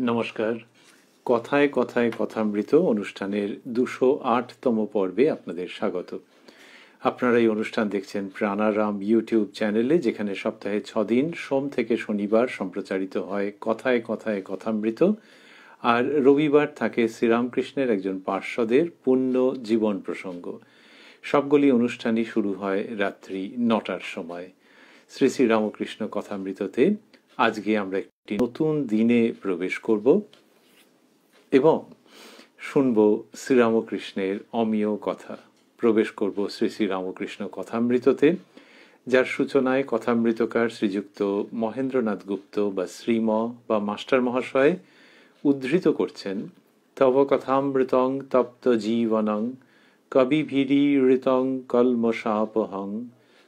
নমস্কার। কথায় কথায় কথামৃত অনুষ্ঠানের 208তম পর্বে আপনাদের স্বাগত। আপনারা এই অনুষ্ঠান দেখছেন প্রাণারাম ইউটিউব চ্যানেলে, যেখানে সপ্তাহে 6 দিন সোম থেকে শনিবার সম্প্রচারিত হয় কথায় কথায় কথামৃত, আর রবিবার থাকে শ্রীরামকৃষ্ণের একজন পার্ষদের পূর্ণ জীবন প্রসঙ্গ। সবগুলি অনুষ্ঠানই শুরু হয় রাত্রি 9টার সময়। শ্রী শ্রী রামকৃষ্ণ কথামৃততে আজকে আমরা একটি নতুন দিনে প্রবেশ করব এবং শুনব শ্রীরামকৃষ্ণের অমীয় কথা। প্রবেশ করব শ্রী শ্রী রামকৃষ্ণ কথামৃততে, যার সূচনায় কথামৃতকার শ্রীযুক্ত মহেন্দ্রনাথ গুপ্ত বা শ্রীম বা মাস্টার মহাশয় উদ্ধৃত করছেন, তব কথামৃতং তপ্ত জীবনং কবিভিরীড়িতং কলমশাপহং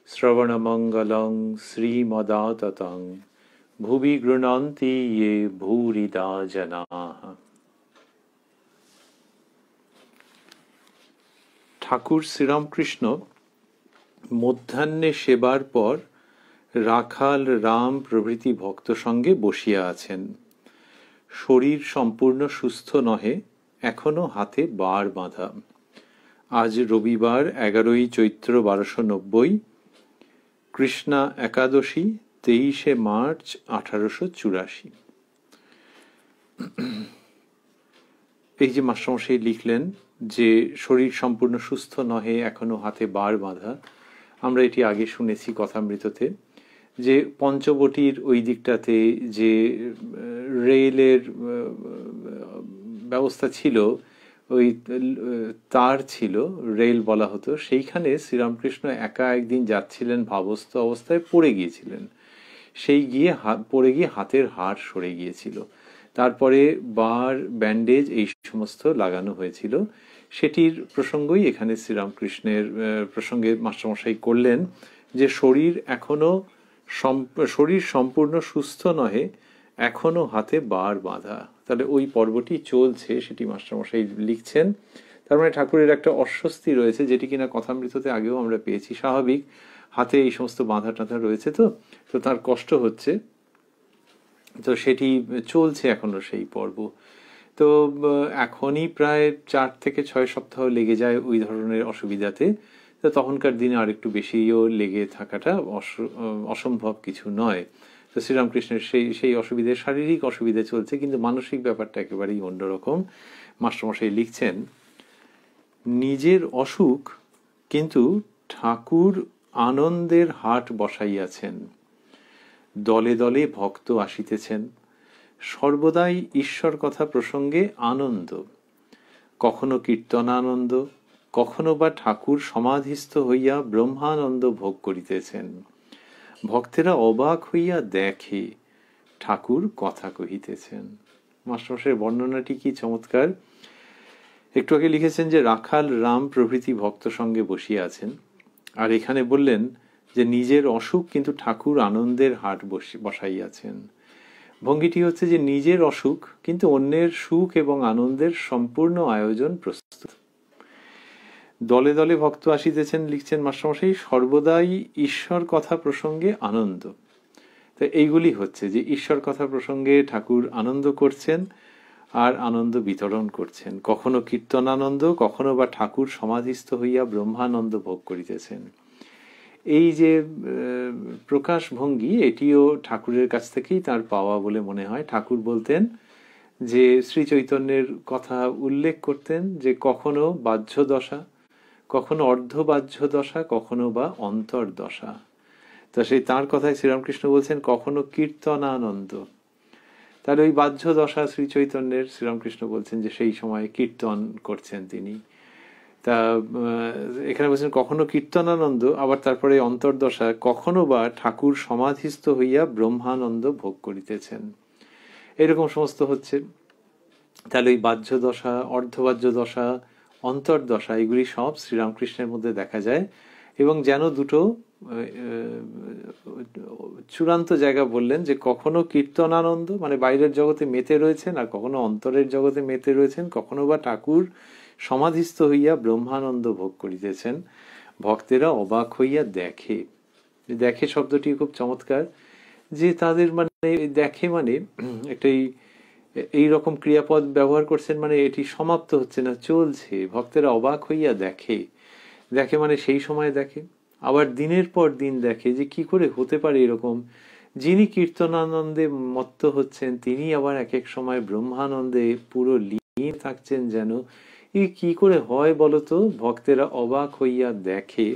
শ্রবণমঙ্গলং শ্রীমদাততং ভুবি গৃণন্তি ইয়ে ভূরিদা জনাঃ। ঠাকুর শ্রীরামকৃষ্ণ মধ্যাহ্নে সেবার পর রাখাল রাম প্রভৃতি ভক্ত সঙ্গে বসিয়া আছেন। শরীর সম্পূর্ণ সুস্থ নহে, এখনো হাতে বার বাঁধা। আজ রবিবার 11 চৈত্র 1290, কৃষ্ণা একাদশী 23 মার্চ 1884। এই যে মাস্টারমশাই লিখলেন যে শরীর সম্পূর্ণ সুস্থ নহে, এখনো হাতে বার বাঁধা, আমরা এটি আগে শুনেছি কথামৃততে, যে পঞ্চবটির ওই দিকটাতে যে রেলের ব্যবস্থা ছিল, ওই তার ছিল, রেল বলা হতো, সেইখানে শ্রীরামকৃষ্ণ একা একদিন যাচ্ছিলেন, ভাবস্থ অবস্থায় পড়ে গিয়েছিলেন। সেই গিয়ে পড়ে গিয়ে হাতের হাড় সরে গিয়েছিল। তারপরে বার, ব্যান্ডেজ এই সমস্ত লাগানো হয়েছিল। সেটির প্রসঙ্গই এখানে শ্রীরামকৃষ্ণের প্রসঙ্গে মাস্টারমশাই করলেন, যে শরীর সম্পূর্ণ সুস্থ নহে, এখনো হাতে বার বাঁধা। তাহলে ওই পর্বটি চলছে, সেটি মাস্টারমশাই লিখছেন। তার মানে ঠাকুরের একটা অস্বস্তি রয়েছে, যেটি কিনা কথামৃততে আগেও আমরা পেয়েছি। স্বাভাবিক, হাতে এই সমস্ত বাঁধা টাঁধা রয়েছে, তো তার কষ্ট হচ্ছে, তো সেটি চলছে এখনো সেই পর্ব। তো এখনই প্রায় 4 থেকে 6 সপ্তাহ লেগে যায় ওই ধরনের অসুবিধাতে। তো তখনকার দিনে আর একটু বেশিও লেগে থাকাটা অসম্ভব কিছু নয়। তো শ্রীরামকৃষ্ণের সেই অসুবিধে, শারীরিক অসুবিধা চলছে, কিন্তু মানসিক ব্যাপারটা একেবারেই অন্যরকম। মাস্টারমশাই লিখছেন, নিজের অসুখ, কিন্তু ঠাকুর আনন্দের হাট বসাইয়াছেন। দলে দলে ভক্ত আসিতেছেন, সর্বদাই ঈশ্বর কথা প্রসঙ্গে আনন্দ, কখনো কীর্তনানন্দ, কখনো বা ঠাকুর সমাধিস্থ হইয়া ব্রহ্মানন্দ ভোগ করিতেছেন। ভক্তেরা অবাক হইয়া দেখে, ঠাকুর কথা কহিতেছেন। মাস্টারমশাইয়ের বর্ণনাটি কি চমৎকার! একটু আগে লিখেছেন যে রাখাল রাম প্রভৃতি ভক্ত সঙ্গে বসিয়া আছেন, আর এখানে বললেন যে নিজের অসুখ, কিন্তু ঠাকুর আনন্দের হাট বসাইয়াছেন। ভঙ্গিটি হচ্ছে যে নিজের অসুখ, কিন্তু অন্যের সুখ এবং আনন্দের সম্পূর্ণ আয়োজন প্রস্তুত। দলে দলে ভক্ত আসিতেছেন, লিখছেন মাস্টারমশাই, সর্বদাই ঈশ্বর কথা প্রসঙ্গে আনন্দ। তো এইগুলি হচ্ছে যে ঈশ্বর কথা প্রসঙ্গে ঠাকুর আনন্দ করছেন আর আনন্দ বিতরণ করছেন। কখনো কীর্তনানন্দ, কখনো বা ঠাকুর সমাধিস্থ হইয়া ব্রহ্মানন্দ ভোগ করিতেছেন। এই যে প্রকাশ ভঙ্গি, এটিও ঠাকুরের কাছ থেকেই তার পাওয়া বলে মনে হয়। ঠাকুর বলতেন যে শ্রী চৈতন্যের কথা উল্লেখ করতেন, যে কখনো বাহ্য দশা, কখনো অর্ধবাহ্য দশা, কখনো বা অন্তর্দশা। তা সেই তাঁর কথায় শ্রীরামকৃষ্ণ বলছেন কখনো কীর্তনানন্দ। তাহলে ওই বাহ্য দশা শ্রী চৈতন্যের, শ্রীরামকৃষ্ণ বলছেন যে সেই সময় কীর্তন করছেন তিনি। তা এখানে বলছেন কখনো কীর্তনানন্দ, আবার তারপরে অন্তর্দশা, কখনো বা ঠাকুর সমাধিস্থ হইয়া ব্রহ্মানন্দ ভোগ করিতেছেন। এরকম সমস্ত হচ্ছে। তাহলে ওই বাহ্য দশা, অর্ধবাহ্য দশা, অন্তর্দশা, এগুলি সব শ্রীরামকৃষ্ণের মধ্যে দেখা যায়। এবং যেন দুটো চূড়ান্ত জায়গা বললেন, যে কখনো কীর্তনানন্দ মানে বাইরের জগতে মেতে রয়েছেন, আর কখনো অন্তরের জগতে মেতে রয়েছেন, কখনো বা ঠাকুর সমাধিস্থ হইয়া ব্রহ্মানন্দ ভোগ করিতেছেন। ভক্তেরা অবাক হইয়া দেখে। দেখে শব্দটি খুব চমৎকার, যে তাদের মানে দেখে মানে একটাই এই রকম ক্রিয়াপদ ব্যবহার করছেন, মানে এটি সমাপ্ত হচ্ছে না, চলছে। ভক্তেরা অবাক হইয়া দেখে, দেখে মানে সেই সময় দেখে, আবার দিনের পর দিন দেখে যে কি করে হতে পারে এরকম। যিনি কীর্তনানন্দে মত্ত হচ্ছেন তিনি আবার এক এক সময় ব্রহ্মানন্দে পুরো লীন থাকছেন যেন। এ কি করে হয় বলতো? ভক্তেরা অবাক হইয়া দেখে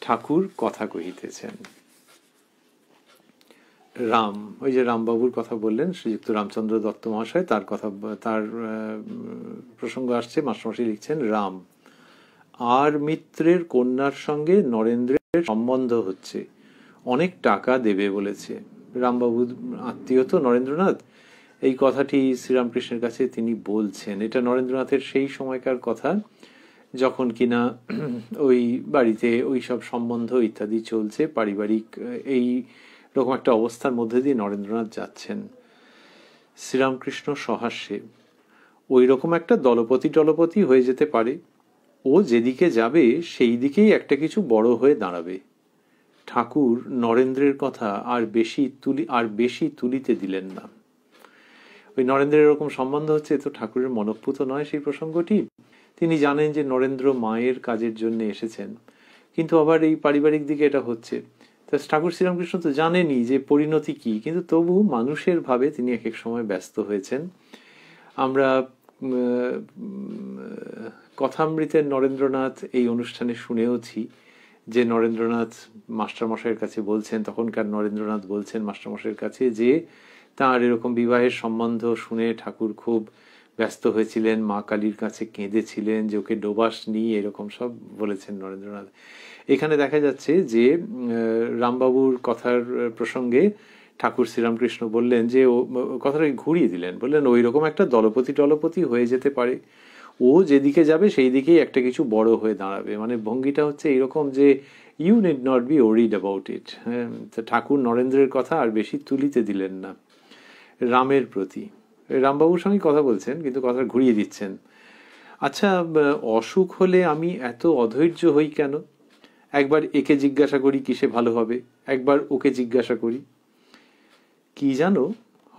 ঠাকুর কথা কহিতেছেন। রাম, ওই যে রামবাবুর কথা বললেন শ্রীযুক্ত রামচন্দ্র দত্ত মহাশয়, তার কথা, তার প্রসঙ্গ আসছে। মাস্টারমশাই লিখছেন, রাম আর মিত্রের কন্যার সঙ্গে নরেন্দ্রের সম্বন্ধ হচ্ছে, অনেক টাকা দেবে বলেছে। রামবাবু আত্মীয় তো নরেন্দ্রনাথ, এই কথাটি শ্রীরামকৃষ্ণের কাছে তিনি বলছেন। এটা নরেন্দ্রনাথের সেই সময়কার কথা যখন কিনা ওই বাড়িতে ওই সব সম্বন্ধ ইত্যাদি চলছে, পারিবারিক এই রকম একটা অবস্থার মধ্যে দিয়ে নরেন্দ্রনাথ যাচ্ছেন। শ্রীরামকৃষ্ণ সহাস্যে, ওই রকম একটা দলপতি হয়ে যেতে পারে, ও যেদিকে যাবে সেই দিকেই একটা কিছু বড় হয়ে দাঁড়াবে। ঠাকুর নরেন্দ্রের কথা আর বেশি তুলিতে দিলেন না। ওই নরেন্দ্রের এরকম সম্বন্ধ হচ্ছে, তো ঠাকুরের মনঃপুত নয় সেই প্রসঙ্গটি। তিনি জানেন যে নরেন্দ্র মায়ের কাজের জন্য এসেছেন, কিন্তু আবার এই পারিবারিক দিকে এটা হচ্ছে। তা ঠাকুর শ্রীরামকৃষ্ণ তো জানেনই যে পরিণতি কি, কিন্তু তবু মানুষের ভাবে তিনি এক এক সময় ব্যস্ত হয়েছেন। আমরা কথামৃতের নরেন্দ্রনাথ এই অনুষ্ঠানে শুনেওছি যে নরেন্দ্রনাথ মাস্টারমশাইয়ের কাছে বলছেন, তখনকার নরেন্দ্রনাথ বলছেন মাস্টারমশাইয়ের কাছে যে তাঁর এরকম বিবাহের সম্বন্ধ শুনে ঠাকুর খুব ব্যস্ত হয়েছিলেন, মা কালীর কাছে কেঁদেছিলেন যে ওকে ডোবাস নিয়ে, এরকম সব বলেছেন নরেন্দ্রনাথ। এখানে দেখা যাচ্ছে যে রামবাবুর কথার প্রসঙ্গে ঠাকুর শ্রীরামকৃষ্ণ বললেন যে কথাটা ঘুরিয়ে দিলেন, বললেন ওই রকম একটা দলপতি হয়ে যেতে পারে, ও যেদিকে যাবে সেই দিকেই একটা কিছু বড় হয়ে দাঁড়াবে। মানে ভঙ্গিটা হচ্ছে এইরকম যে you need not be worried about it. ঠাকুর নরেন্দ্রের কথা আর বেশি তুলিতে দিলেন না। রামের প্রতি রামবাবুর সঙ্গে কথা বলছেন, কিন্তু কথা ঘুরিয়ে দিচ্ছেন। আচ্ছা, অসুখ হলে আমি এত অধৈর্য হই কেন? একবার একে জিজ্ঞাসা করি কিসে ভালো হবে, একবার ওকে জিজ্ঞাসা করি। কি জানো,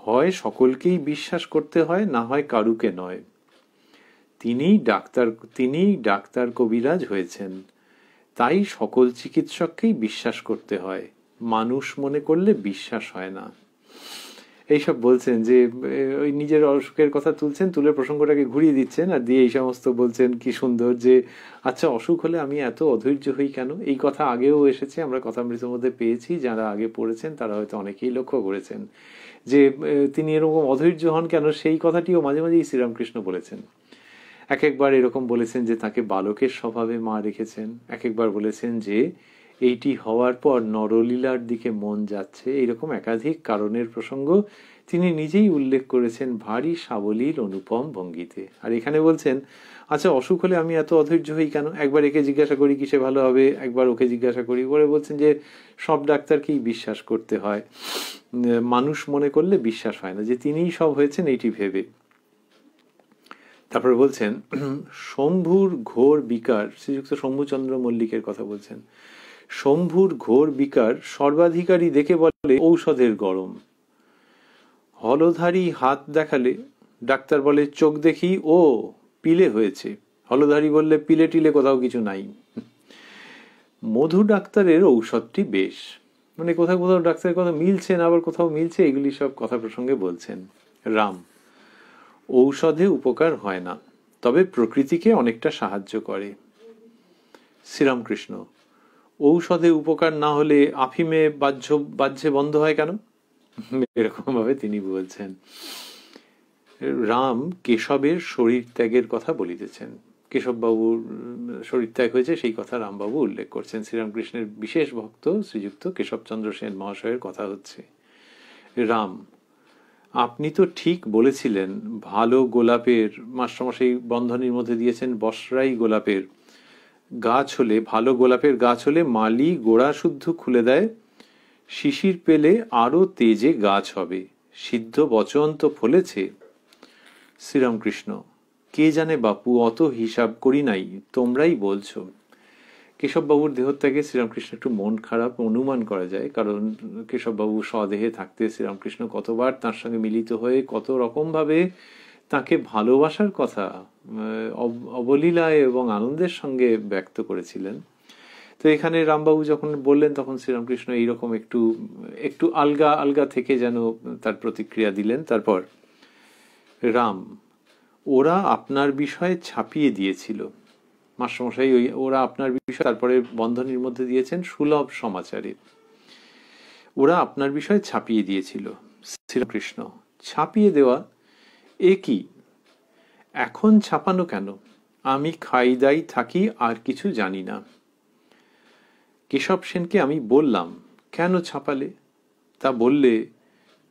হয় সকলকেই বিশ্বাস করতে হয়, না হয় কারুকে নয়। তিনি ডাক্তার কবিরাজ হয়েছেন, তাই সকল চিকিৎসককেই বিশ্বাস করতে হয়, মানুষ মনে করলে বিশ্বাস হয় না। এইসব বলছেন যে ওই নিজের অসুখের কথা তুলছেন, তুলে প্রসঙ্গটাকে ঘুরিয়ে দিচ্ছেন আর দিয়ে এই সমস্ত বলছেন। কি সুন্দর যে আচ্ছা, অসুখ হলে আমি এত অধৈর্য হই কেন? এই কথা আগেও এসেছে, আমরা কথামৃতের মধ্যে পেয়েছি। যারা আগে পড়েছেন তারা হয়তো অনেকেই লক্ষ্য করেছেন যে তিনি এরকম অধৈর্য হন কেন, সেই কথাটিও মাঝে মাঝেই শ্রীরামকৃষ্ণ বলেছেন। এক একবার এরকম বলেছেন যে তাকে বালকের স্বভাবে মা রেখেছেন, এক একবার বলেছেন যে এইটি হওয়ার পর নরলীলার দিকে মন যাচ্ছে। এইরকম একাধিক কারণের প্রসঙ্গ তিনি নিজেই উল্লেখ করেছেন ভারী সাবলীল অনুপম ভঙ্গিতে। আর এখানে বলছেন আচ্ছা, অসুখ হলে আমি এত অধৈর্য হই কেন? একবার একে জিজ্ঞাসা করি কিসে ভালো হবে, একবার ওকে জিজ্ঞাসা করি। করে বলছেন যে সব ডাক্তারকেই বিশ্বাস করতে হয়, মানুষ মনে করলে বিশ্বাস হয় না, যে তিনিই সব হয়েছেন এইটি ভেবে। তারপরে বলছেন শম্ভুর ঘোর বিকার, শ্রীযুক্ত শম্ভুচন্দ্র মল্লিকের কথা বলছেন। শম্ভুর ঘোর বিকার সর্বাধিকারী দেখে বলে ঔষধের গরম। হলধারী হাত দেখালে ডাক্তার বলে চোখ দেখি ও পিলে হয়েছে, হলধারী বললে পিলে টিলে কোথাও কিছু নাই। মধু ডাক্তারের ঔষধটি বেশ, মানে কোথাও কোথাও ডাক্তারের কথা মিলছে না, আবার কোথাও মিলছে, এগুলি সব কথা প্রসঙ্গে বলছেন। রাম, ঔষধে উপকার হয় না, তবে প্রকৃতিকে অনেকটা সাহায্য করে। শ্রীরামকৃষ্ণ, ঔষধে উপকার না হলে আফিমে বাহ্যে বন্ধ হয় কেন? এরকম ভাবে তিনি বলছেন। রাম কেশবের শরীর ত্যাগের কথা বলিতেছেন। কেশববাবুর শরীর ত্যাগ হয়েছে সেই কথা রামবাবু উল্লেখ করছেন। শ্রীরামকৃষ্ণের বিশেষ ভক্ত শ্রীযুক্ত কেশবচন্দ্র সেন মহাশয়ের কথা হচ্ছে। রাম, আপনি তো ঠিক বলেছিলেন, ভালো গোলাপের, মাস্টারমশাই বন্ধনীর মধ্যে দিয়েছেন বসরাই গোলাপের গাছ হলে, ভালো গোলাপের গাছ হলে মালি গোড়া শুদ্ধ খুলে দেয়, শিশির পেলে আরো তেজে গাছ হবে, সিদ্ধ বচন তো ফলেছে। শ্রীরামকৃষ্ণ, কে জানে বাপু, অত হিসাব করি নাই, তোমরাই বলছো। কেশববাবুর দেহত্যাগে শ্রীরামকৃষ্ণ একটু মন খারাপ অনুমান করা যায়, কারণ কেশববাবু স্বদেহে থাকতে শ্রীরামকৃষ্ণ কতবার তার সঙ্গে মিলিত হয়ে কত রকমভাবে তাকে ভালোবাসার কথা অবলীলায় এবং আনন্দের সঙ্গে ব্যক্ত করেছিলেন। তো এখানে রামবাবু যখন বললেন তখন শ্রীরামকৃষ্ণ এইরকম একটু একটু আলগা আলগা থেকে যেন তার প্রতিক্রিয়া দিলেন। তারপর, রাম, ওরা আপনার বিষয়ে ছাপিয়ে দিয়েছিল মাস্টারমশাই, ওরা আপনার বিষয়ে, তারপরে বন্ধনীর মধ্যে দিয়েছেন সুলভ সমাচারে, ওরা আপনার বিষয়ে ছাপিয়ে দিয়েছিল। শ্রীরামকৃষ্ণ, ছাপিয়ে দেওয়া এ কি? এখন ছাপানো কেন? আমি খাই দাই থাকি, আর কিছু জানি না। কেশব সেনকে আমি বললাম, কেন ছাপালে? তা বললে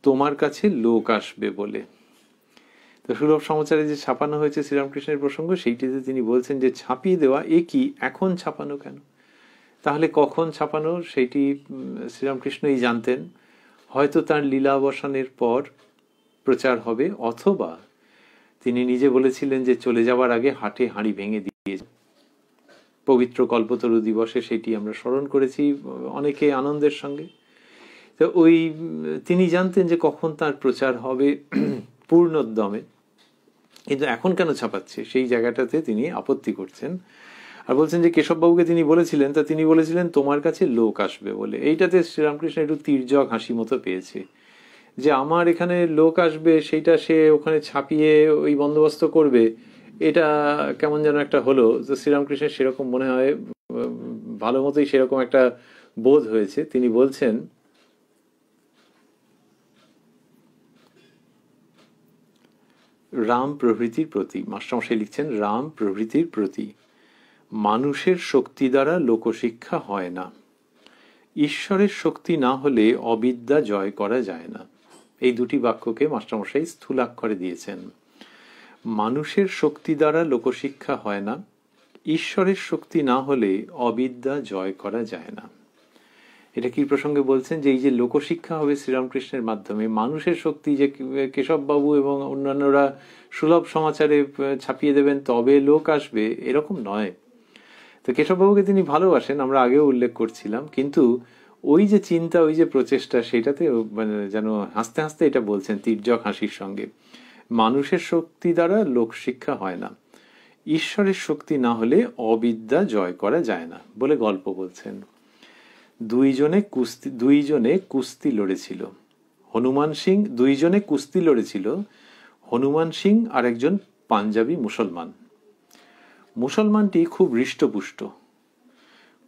তোমার কাছে লোক আসবে বলে। তো সুলভ সমাচারে যে ছাপানো হয়েছে শ্রীরামকৃষ্ণের প্রসঙ্গ, সেইটিতে তিনি বলছেন যে ছাপিয়ে দেওয়া এ কি, এখন ছাপানো কেন? তাহলে কখন ছাপানো সেইটি শ্রীরামকৃষ্ণই জানতেন। হয়তো তার লীলাবসানের পর প্রচার হবে, অথবা তিনি নিজে বলেছিলেন যে চলে যাওয়ার আগে হাটে হাঁড়ি ভেঙে দিয়ে, পবিত্র কল্পতরু দিবসে সেটি আমরা স্মরণ করেছি অনেকে আনন্দের সঙ্গে। তো ওই তিনি জানতেন যে কখন তার প্রচার হবে পূর্ণোদ্যমে, কিন্তু এখন কেন ছাপাচ্ছে সেই জায়গাটাতে তিনি আপত্তি করছেন। আর বলছেন যে কেশববাবুকে তিনি বলেছিলেন, তা তিনি বলেছিলেন তোমার কাছে লোক আসবে বলে। এইটাতে শ্রীরামকৃষ্ণ একটু তির্যক হাসি মতো পেয়েছে, যে আমার এখানে লোক আসবে সেইটা সে ওখানে ছাপিয়ে ওই বন্দোবস্ত করবে, এটা কেমন যেন একটা হলো। তো শ্রীরামকৃষ্ণের সেরকম মনে হয় ভালো মতোই সেরকম একটা বোধ হয়েছে। তিনি বলছেন, রাম প্রভৃতির প্রতি, মাস্টারমশাই লিখছেন, রাম প্রভৃতির প্রতি মানুষের শক্তি দ্বারা লোকশিক্ষা হয় না। ঈশ্বরের শক্তি না হলে অবিদ্যা জয় করা যায় না। এই দুটি বাক্যকে মাস্টারমশাই স্থূলাক্ষরে দিয়েছেন। মানুষের শক্তি দ্বারা লোকশিক্ষা হয় না, ঈশ্বরের শক্তি না হলে অবিদ্যা জয় করা যায় না। এটা কি প্রসঙ্গে বলছেন যে এই যে লোকশিক্ষা হবে শ্রীরামকৃষ্ণের মাধ্যমে, মানুষের শক্তি যে কেশববাবু এবং অন্যান্যরা সুলভ সমাচারে ছাপিয়ে দেবেন তবে লোক আসবে, এরকম নয়। তো কেশববাবুকে তিনি ভালোবাসেন, আমরা আগেও উল্লেখ করছিলাম, কিন্তু ওই যে চিন্তা, ওই যে প্রচেষ্টা, সেটাতে মানে যেন হাসতে হাসতে এটা বলছেন তির্যক হাসির সঙ্গে, মানুষের শক্তি দ্বারা লোকশিক্ষা হয় না, ঈশ্বরের শক্তি না হলে অবিদ্যা জয় করা যায় না বলে গল্প বলছেন। দুইজনে কুস্তি লড়েছিল, হনুমান সিং, দুইজনে কুস্তি লড়েছিল, হনুমান সিং আর একজন পাঞ্জাবি মুসলমান। মুসলমানটি খুব হৃষ্টপুষ্ট।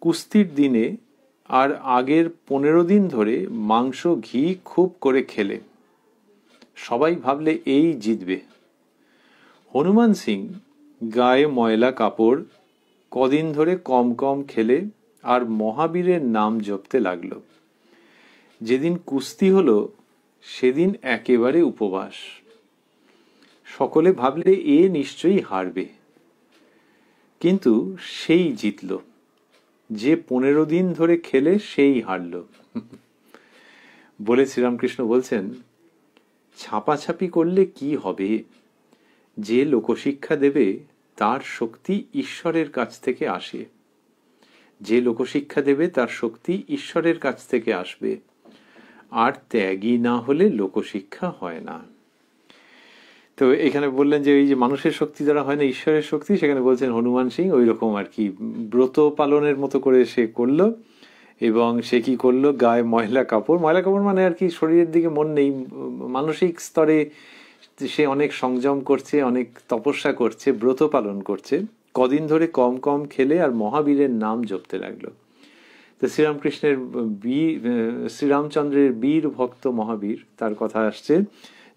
কুস্তির দিনে আর আগের 15 দিন ধরে মাংস ঘি খুব করে খেলে, সবাই ভাবলে এই জিতবে। হনুমান সিং গায়ে ময়লা কাপড়, কদিন ধরে কম কম খেলে আর মহাবীরের নাম জপতে লাগলো। যেদিন কুস্তি হলো সেদিন একেবারে উপবাস। সকলে ভাবলে এ নিশ্চয়ই হারবে, কিন্তু সেই জিতল। যে 15 দিন ধরে খেলে সেই হারল বলে শ্রীরামকৃষ্ণ বলছেন, ছাপাছাপি করলে কি হবে? যে লোকশিক্ষা দেবে তার শক্তি ঈশ্বরের কাছ থেকে আসে। যে লোকশিক্ষা দেবে তার শক্তি ঈশ্বরের কাছ থেকে আসবে, আর ত্যাগী না হলে লোকশিক্ষা হয় না। তো এখানে বললেন যে এই যে মানুষের শক্তি দ্বারা হয় না, ঈশ্বরের শক্তি, সেখানে বলছেন হনুমান সিং ওই রকম আর কি ব্রত পালনের মতো করে সে করলো। এবং সে কি করলো, গায়ে ময়লা কাপড়, ময়লা কাপড় মানে আর কি শরীরের দিকে মন নেই, মানসিক স্তরে সে অনেক সংযম করছে, অনেক তপস্যা করছে, ব্রত পালন করছে, কদিন ধরে কম কম খেলে আর মহাবীরের নাম জপতে লাগলো। তো শ্রীরামচন্দ্রের বীর ভক্ত মহাবীর, তার কথা আসছে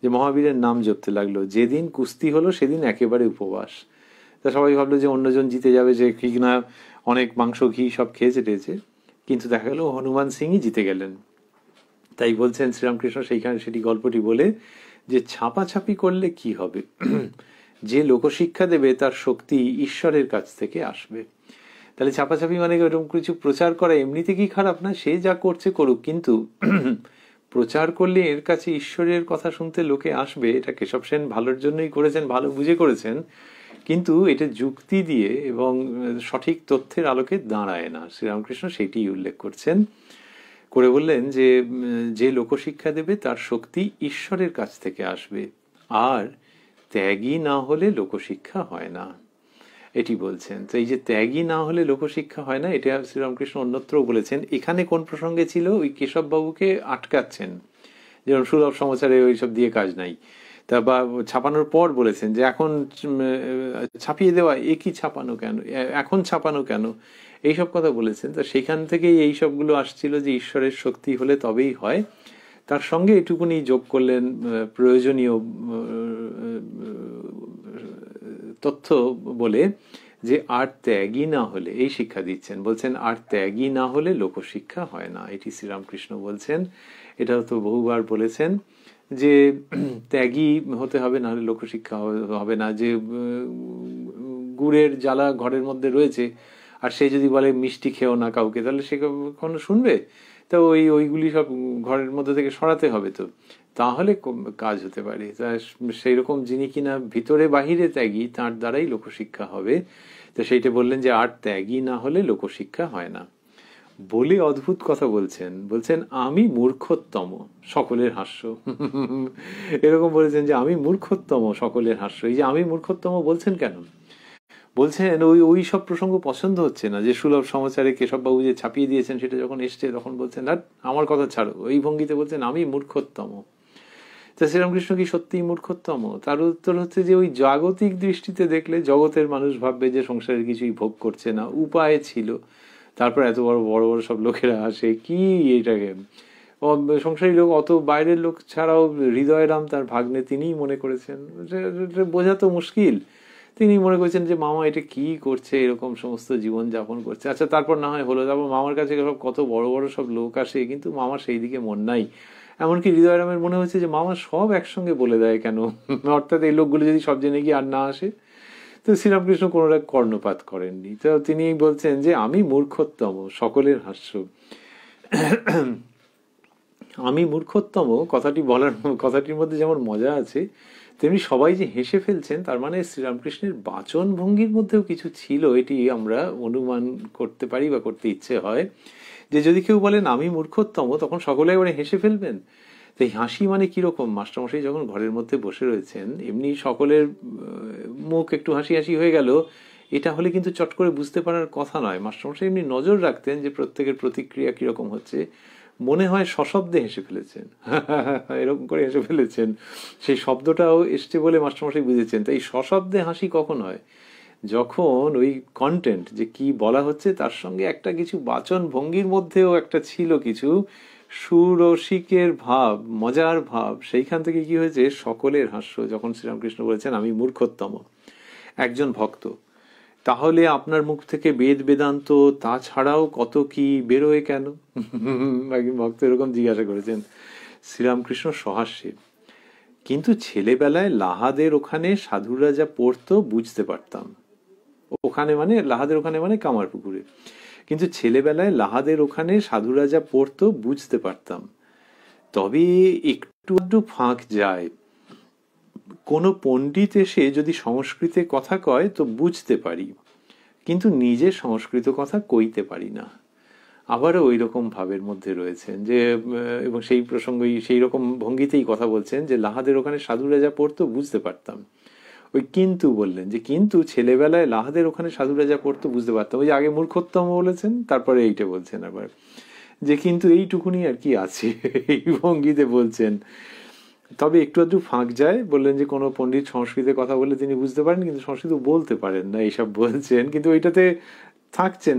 যে মহাবীরের নাম জপতে লাগলো। যেদিন কুস্তি হলো সেদিন একেবারে উপবাস। তা সবাই ভাবলো যে অন্যজন জিতে যাবে, যে ঠিক না অনেক মাংস ঘি সব খেয়েছে টেয়েছে, কিন্তু দেখা গেল হনুমান সিংই জিতে গেলেন। তাই বলছেন শ্রীরামকৃষ্ণ সেইখানে সেটি গল্পটি বলে যে ছাপাছাপি করলে কি হবে? যে লোকশিক্ষা দেবে তার শক্তি ঈশ্বরের কাছ থেকে আসবে। তাহলে ছাপাছাপি মানে এরকম কিছু প্রচার করা এমনিতে কি খারাপ না, সে যা করছে করুক, কিন্তু প্রচার করলে এর কাছে ঈশ্বরের কথা শুনতে লোকে আসবে, এটা কেশব সেন ভালোর জন্যই করেছেন, ভালো বুঝে করেছেন। কিন্তু এটা যুক্তি দিয়ে এবং সঠিক তথ্যের আলোকে দাঁড়ায় না। শ্রীরামকৃষ্ণ সেটি উল্লেখ করছেন, করে বললেন যে যে লোকশিক্ষা দেবে তার শক্তি ঈশ্বরের কাছ থেকে আসবে, আর ত্যাগী না হলে লোকশিক্ষা হয় না, এটি বলছেন। তো এই যে ত্যাগী না হলে লোকশিক্ষা হয় না, এটা শ্রীরামকৃষ্ণ অন্যত্রও বলেছেন। এখানে কোন প্রসঙ্গে ছিল, ওই কেশববাবুকে আটকাচ্ছেন, যেমন সুলভ সমাচারে ওইসব দিয়ে কাজ নাই, তা বা ছাপানোর পর বলেছেন যে এখন ছাপিয়ে দেওয়া, একই ছাপানো কেন, এখন ছাপানো কেন, এইসব কথা বলেছেন। তো সেখান থেকেই এই সবগুলো আসছিল যে ঈশ্বরের শক্তি হলে তবেই হয়। তার সঙ্গে এটুকুনি যোগ করলেন প্রয়োজনীয় তথ্য বলে যে আর ত্যাগী না হলে, এই শিক্ষা দিচ্ছেন, বলছেন আর ত্যাগী না হলে লোকশিক্ষা হয় না, এটি শ্রীরামকৃষ্ণ বলছেন। এটাও তো বহুবার বলেছেন যে ত্যাগী হতে হবে, না হলে লোকশিক্ষা হবে না। যে গুড়ের জ্বালা ঘরের মধ্যে রয়েছে, আর সে যদি বলে মিষ্টি খেও না কাউকে, তাহলে সে কখনো শুনবে? তো ওইগুলি সব ঘরের মধ্যে থেকে সরাতে হবে, তো তাহলে কাজ হতে পারে। সেই রকম যিনি কিনা ভিতরে বাহিরে ত্যাগী, তার দ্বারাই লোকশিক্ষা হবে। তো সেইটা বললেন যে আর ত্যাগী না হলে লোকশিক্ষা হয় না। বলে অদ্ভুত কথা বলছেন, বলছেন আমি মূর্খোত্তম, সকলের হাস্য। এরকম বলেছেন যে আমি মূর্খোত্তম, সকলের হাস্য। এই যে আমি মূর্খোত্তম বলছেন কেন? বলছেন ওই সব প্রসঙ্গ পছন্দ হচ্ছে না, যে সুলভ সমাচারে কেশববাবু যে ছাপিয়ে দিয়েছেন সেটা যখন এসছে তখন বলছেন আর আমার কথা ছাড়ো, ওই ভঙ্গিতে বলছেন আমি মূর্খোত্তম। তা শ্রীরামকৃষ্ণ কি সত্যিই মূর্খোত্তম? তার উত্তর হচ্ছে যে ওই জাগতিক দৃষ্টিতে দেখলে জগতের মানুষ ভাববে যে সংসারের কিছুই ভোগ করছে না, উপায় ছিল, তারপর এত বড় বড় বড় সব লোকেরা আসে কি এটাকে সংসারী লোক, অত বাইরের লোক ছাড়াও হৃদয়রাম তার ভাগ্নে তিনিই মনে করেছেন, বোঝা তো মুশকিল। তিনি মনে করছেন যে মামা এটা কি করছে, এরকম সমস্ত জীবন যাপন করছে। আচ্ছা তারপর না হয় হলো, তারপর মামার কাছে সব কত বড় বড় সব লোক আসে, কিন্তু মামার সেই দিকে মন নাই। এমনকি হৃদয়রামের মনে হচ্ছে যে মামা সব একসঙ্গে বলে দেয় কেন, অর্থাৎ এই লোকগুলো যদি সব জেনে গিয়ে আর না আসে। তো শ্রীরামকৃষ্ণ কোনো কর্ণপাত করেননি। তো তিনি বলছেন যে আমি মূর্খোত্তম, সকলের হাস্য। আমি মূর্খোত্তম কথাটির মধ্যে যেমন মজা আছে, তেমনি সবাই যে হেসে ফেলছেন, তার মানে শ্রীরামকৃষ্ণের বাচন ভঙ্গির মধ্যেও কিছু ছিল, এটি আমরা অনুমান করতে পারি বা করতে ইচ্ছে হয়। যে যদি কেউ বলেন আমি মূর্খোত্তম, তখন সকলে একবারে হেসে ফেলবেন। তো এই হাসি মানে কিরকম? মাস্টারমশাই যখন ঘরের মধ্যে বসে রয়েছেন, এমনি সকলের মুখ একটু হাসি হাসি হয়ে গেল, এটা হলে কিন্তু চট করে বুঝতে পারার কথা নয়। মাস্টারমশাই এমনি নজর রাখতেন যে প্রত্যেকের প্রতিক্রিয়া কিরকম হচ্ছে। মনে হয় সশব্দে হেসে ফেলেছেন, এরকম করে হেসে ফেলেছেন, সেই শব্দটাও এসছে বলে মাস্টারমশাই বুঝেছেন। তাই সশব্দে হাসি কখন হয়? যখন ওই কন্টেন্ট, যে কি বলা হচ্ছে, তার সঙ্গে একটা কিছু বাচন ভঙ্গির মধ্যেও একটা ছিল কিছু সুরসিকের ভাব, মজার ভাব। সেইখান থেকে কি হয়েছে, সকলের হাস্য। যখন শ্রীরামকৃষ্ণ বলেছেন আমি মূর্খোত্তম, একজন ভক্ত, তাহলে আপনার মুখ থেকে বেদ বেদান্ত তাছাড়াও কত কি বেরোয় কেন? একজন ভক্ত এরকম জিজ্ঞাসা করেছেন। শ্রীরামকৃষ্ণ সহাস্যে, কিন্তু ছেলেবেলায় লাহাদের ওখানে সাধুরা যা পড়তো বুঝতে পারতাম। ওখানে মানে লাহাদের ওখানে মানে কামারপুকুরে। কিন্তু ছেলেবেলায় লাহাদের ওখানে সাধুরা যা পড়তো বুঝতে পারতাম, তবে একটু একটু ফাঁক যায়। কোনো পণ্ডিত এসে যদি সংস্কৃতে কথা কয় তো বুঝতে পারি, কিন্তু নিজে সংস্কৃত কথা কইতে পারি না। আবারও ওই রকম ভাবের মধ্যে রয়েছেন যে, এবং সেই প্রসঙ্গই সেই রকম ভঙ্গিতেই কথা বলছেন যে লাহাদের ওখানে সাধুরা যা পড়তো বুঝতে পারতাম। ওই কিন্তু বললেন যে কিন্তু ছেলেবেলায় লাহাদের ওখানে সাধুরা যা পড়তো বুঝতে পারতাম। ওই যে আগে মূর্খোত্তম বলেছেন, তারপরে এইটা বলছেন আবার যে কিন্তু এইটুকুনি আর কি আছে, এই ভঙ্গিতে বলছেন। তবে একটু আধটু ফাঁক যায়, বললেন যে কোনো পণ্ডিত সংস্কৃতে কথা বললে তিনি বুঝতে পারেন, কিন্তু সংস্কৃত বলতে পারেন না, এইসব বলছেন। কিন্তু ওইটাতে থাকছেন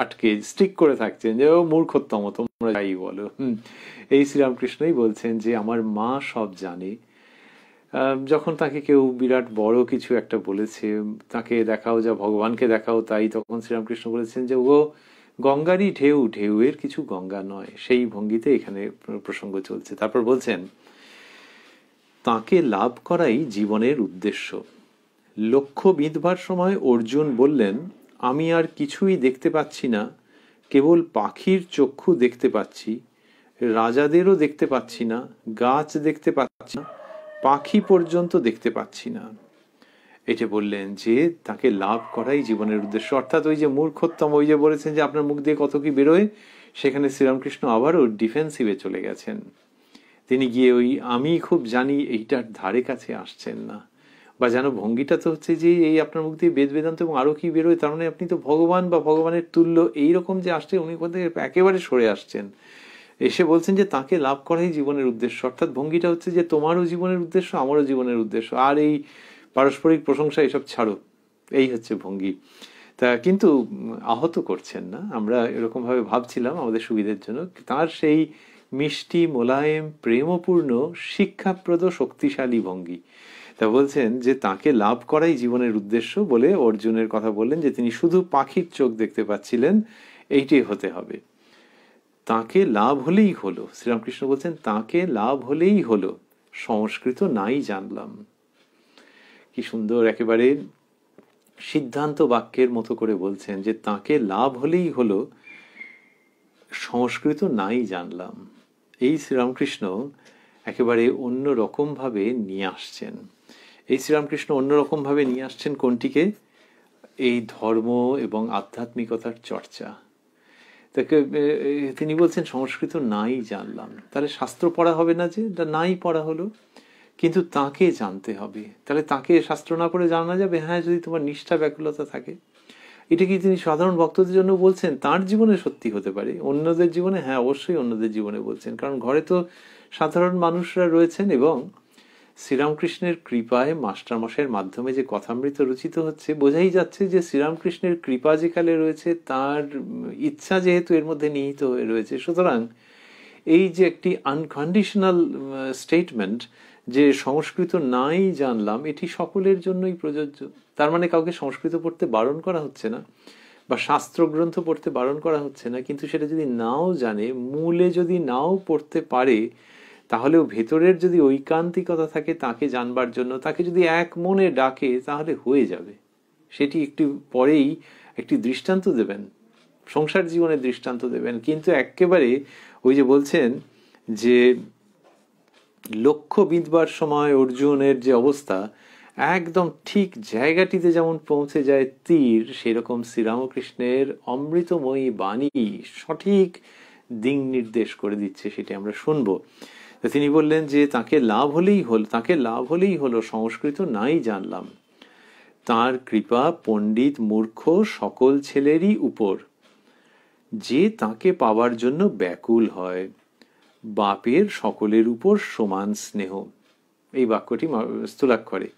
আটকে, স্টিক করে থাকছেন যে ও মূর্খোত্তম, তোমরা যাই বলো। এই শ্রীরামকৃষ্ণই বলছেন যে আমার মা সব জানে। যখন তাকে কেউ বিরাট বড় কিছু একটা বলেছে, তাকে দেখাও যা ভগবানকে দেখাও তাই, তখন শ্রীরামকৃষ্ণ বলেছেন যে ও গঙ্গারই ঢেউ, ঢেউয়ের কিছু গঙ্গা নয়। সেই ভঙ্গিতে এখানে প্রসঙ্গ চলছে। তারপর বলছেন তাকে লাভ করাই জীবনের উদ্দেশ্য। লক্ষ্য বিঁধবার সময় অর্জুন বললেন আমি আর কিছুই দেখতে পাচ্ছি না, কেবল পাখির চক্ষু দেখতে পাচ্ছি, রাজাদেরও দেখতে পাচ্ছি না, গাছ দেখতে পাচ্ছি না, পাখি পর্যন্ত দেখতে পাচ্ছি না। এটা বললেন যে তাকে লাভ করাই জীবনের উদ্দেশ্য। অর্থাৎ ওই যে মূর্খোত্তম, ওই যে বলেছেন যে আপনার মুখ দিয়ে কত কি বেরোয়, সেখানে শ্রীরামকৃষ্ণ আবারও ডিফেন্সিভে চলে গেছেন। তিনি গিয়ে ওই আমি খুব জানি এইটার ধারে কাছে আসছেন না। বা যেন ভঙ্গিটা তো হচ্ছে যে এই আপনার মুখ দিয়ে বেদ বেদান্ত এবং আরো কি বেরোয়, তার মানে আপনি তো ভগবান বা ভগবানের তুল্য এইরকম যে আসছে, উনি কোথায় একেবারে সরে আসছেন। এসে বলছেন যে তাকে লাভ করাই জীবনের উদ্দেশ্য। অর্থাৎ ভঙ্গিটা হচ্ছে যে তোমারও জীবনের উদ্দেশ্য, আমারও জীবনের উদ্দেশ্য, আর এই পারস্পরিক প্রশংসা এসব ছাড়ো, এই হচ্ছে ভঙ্গি। তা কিন্তু আহত করছেন না, আমরা এরকম ভাবে ভাবছিলাম আমাদের সুবিধের জন্য। তার সেই মিষ্টি মোলায়েম প্রেমপূর্ণ শিক্ষাপ্রদ শক্তিশালী ভঙ্গি। তা বলছেন যে তাকে লাভ করাই জীবনের উদ্দেশ্য বলে অর্জুনের কথা বললেন, যে তিনি শুধু পাখির চোখ দেখতে পাচ্ছিলেন, এইটাই হতে হবে। তাকে লাভ হলেই হলো, শ্রীরামকৃষ্ণ বলছেন তাকে লাভ হলেই হলো, সংস্কৃত নাই জানলাম। কি সুন্দর, একেবারে সিদ্ধান্ত বাক্যের মতো করে বলছেন যে তাকে লাভ হলেই হলো, সংস্কৃত নাই জানলাম। এই শ্রীরামকৃষ্ণ একেবারে অন্য রকম ভাবে নিয়ে আসছেন। এই শ্রীরামকৃষ্ণ অন্যরকম ভাবে নিয়ে আসছেন কোনটিকে? এই ধর্ম এবং আধ্যাত্মিকতার চর্চা। তাকে তিনি বলছেন সংস্কৃত নাই জানলাম। তাহলে শাস্ত্র পড়া হবে না, যে নাই পড়া হলো, কিন্তু তাকে জানতে হবে। তাহলে তাকে শাস্ত্র না পড়ে জানা যাবে? হ্যাঁ, যদি তোমার নিষ্ঠা ব্যাকুলতা থাকে। এটা কি তিনি সাধারণ ভক্তদের জন্য বলছেন? তার জীবনে সত্যি হতে পারে, অন্যদের জীবনে, হ্যাঁ অবশ্যই অন্যদের জীবনে বলছেন, কারণ ঘরে তো সাধারণ মানুষরা রয়েছেন। এবং শ্রীরামকৃষ্ণের কৃপায় মাস্টারমশাইয়ের মাধ্যমে যে কথামৃত রচিত হচ্ছে, বোঝাই যাচ্ছে যে শ্রীরামকৃষ্ণের কৃপা যেকালে রয়েছে, তার ইচ্ছা যেহেতু এর মধ্যে নিহিত হয়ে রয়েছে, সুতরাং এই যে একটি আনকন্ডিশনাল স্টেটমেন্ট যে সংস্কৃত নাই জানলাম, এটি সকলের জন্যই প্রযোজ্য। তার মানে কাউকে সংস্কৃত পড়তে বারণ করা হচ্ছে না, বা শাস্ত্র গ্রন্থ পড়তে বারণ করা হচ্ছে না, কিন্তু সেটা যদি নাও জানে, মূলে যদি নাও পড়তে পারে, তাহলেও ভেতরের যদি ঐকান্তিকতা থাকে তাকে জানবার জন্য, তাকে যদি এক মনে ডাকে, তাহলে হয়ে যাবে। সেটি একটু পরেই একটি দৃষ্টান্ত দেবেন, সংসার জীবনের দৃষ্টান্ত দেবেন। কিন্তু একেবারে ওই যে বলছেন যে লক্ষ্য বিঁধবার সময় অর্জুনের যে অবস্থা, একদম ঠিক জায়গাটিতে যেমন পৌঁছে যায় তীর, সেরকম শ্রীরামকৃষ্ণের অমৃতময়ী বাণী সঠিক দিক নির্দেশ করে দিচ্ছে, সেটি আমরা শুনবো। তিনি বললেন যে তাকে লাভ হলেই হলো, সংস্কৃত নাই জানলাম। তার কৃপা পণ্ডিত মূর্খ সকল ছেলেরই উপর, যে তাকে পাওয়ার জন্য ব্যাকুল হয়, বাপের সকলের উপর সমান স্নেহ। এই বাক্যটি স্থূলাক্ষরে,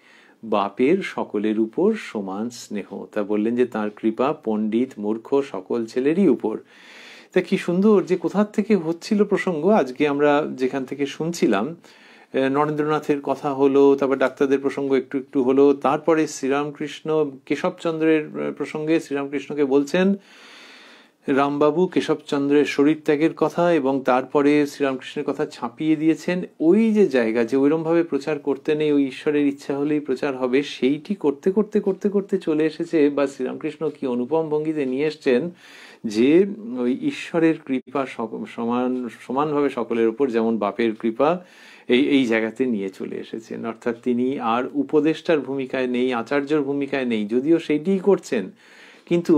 বাপের সকলের উপর সমান স্নেহ। তা বললেন যে তার কৃপা পণ্ডিত মূর্খ সকল ছেলেরই উপর। তা কি সুন্দর যে কোথার থেকে হচ্ছিল প্রসঙ্গ। আজকে আমরা যেখান থেকে শুনছিলাম, নরেন্দ্রনাথের কথা হলো, তারপর ডাক্তারদের প্রসঙ্গ একটু একটু হলো, তারপরে শ্রীরামকৃষ্ণ কেশবচন্দ্রের প্রসঙ্গে শ্রীরামকৃষ্ণকে বলছেন রামবাবু কেশবচন্দ্রের শরীর ত্যাগের কথা, এবং তারপরে শ্রীরামকৃষ্ণের কথা ছাপিয়ে দিয়েছেন। ওই যে জায়গা, যে ওইরকম ভাবে প্রচার করতে নেই, ওই ঈশ্বরের ইচ্ছা হলেই প্রচার হবে, সেইটি করতে করতে করতে করতে চলে এসেছে, বা শ্রীরামকৃষ্ণ কি অনুপম ভঙ্গিতে নিয়ে এসছেন, যে ওই ঈশ্বরের কৃপা সমানভাবে সকলের উপর, যেমন বাপের কৃপা, এই জায়গাতে নিয়ে চলে এসেছেন। অর্থাৎ তিনি আর উপদেষ্টার ভূমিকায় নেই, আচার্যর ভূমিকায় নেই, যদিও সেইটিই করছেন, কিন্তু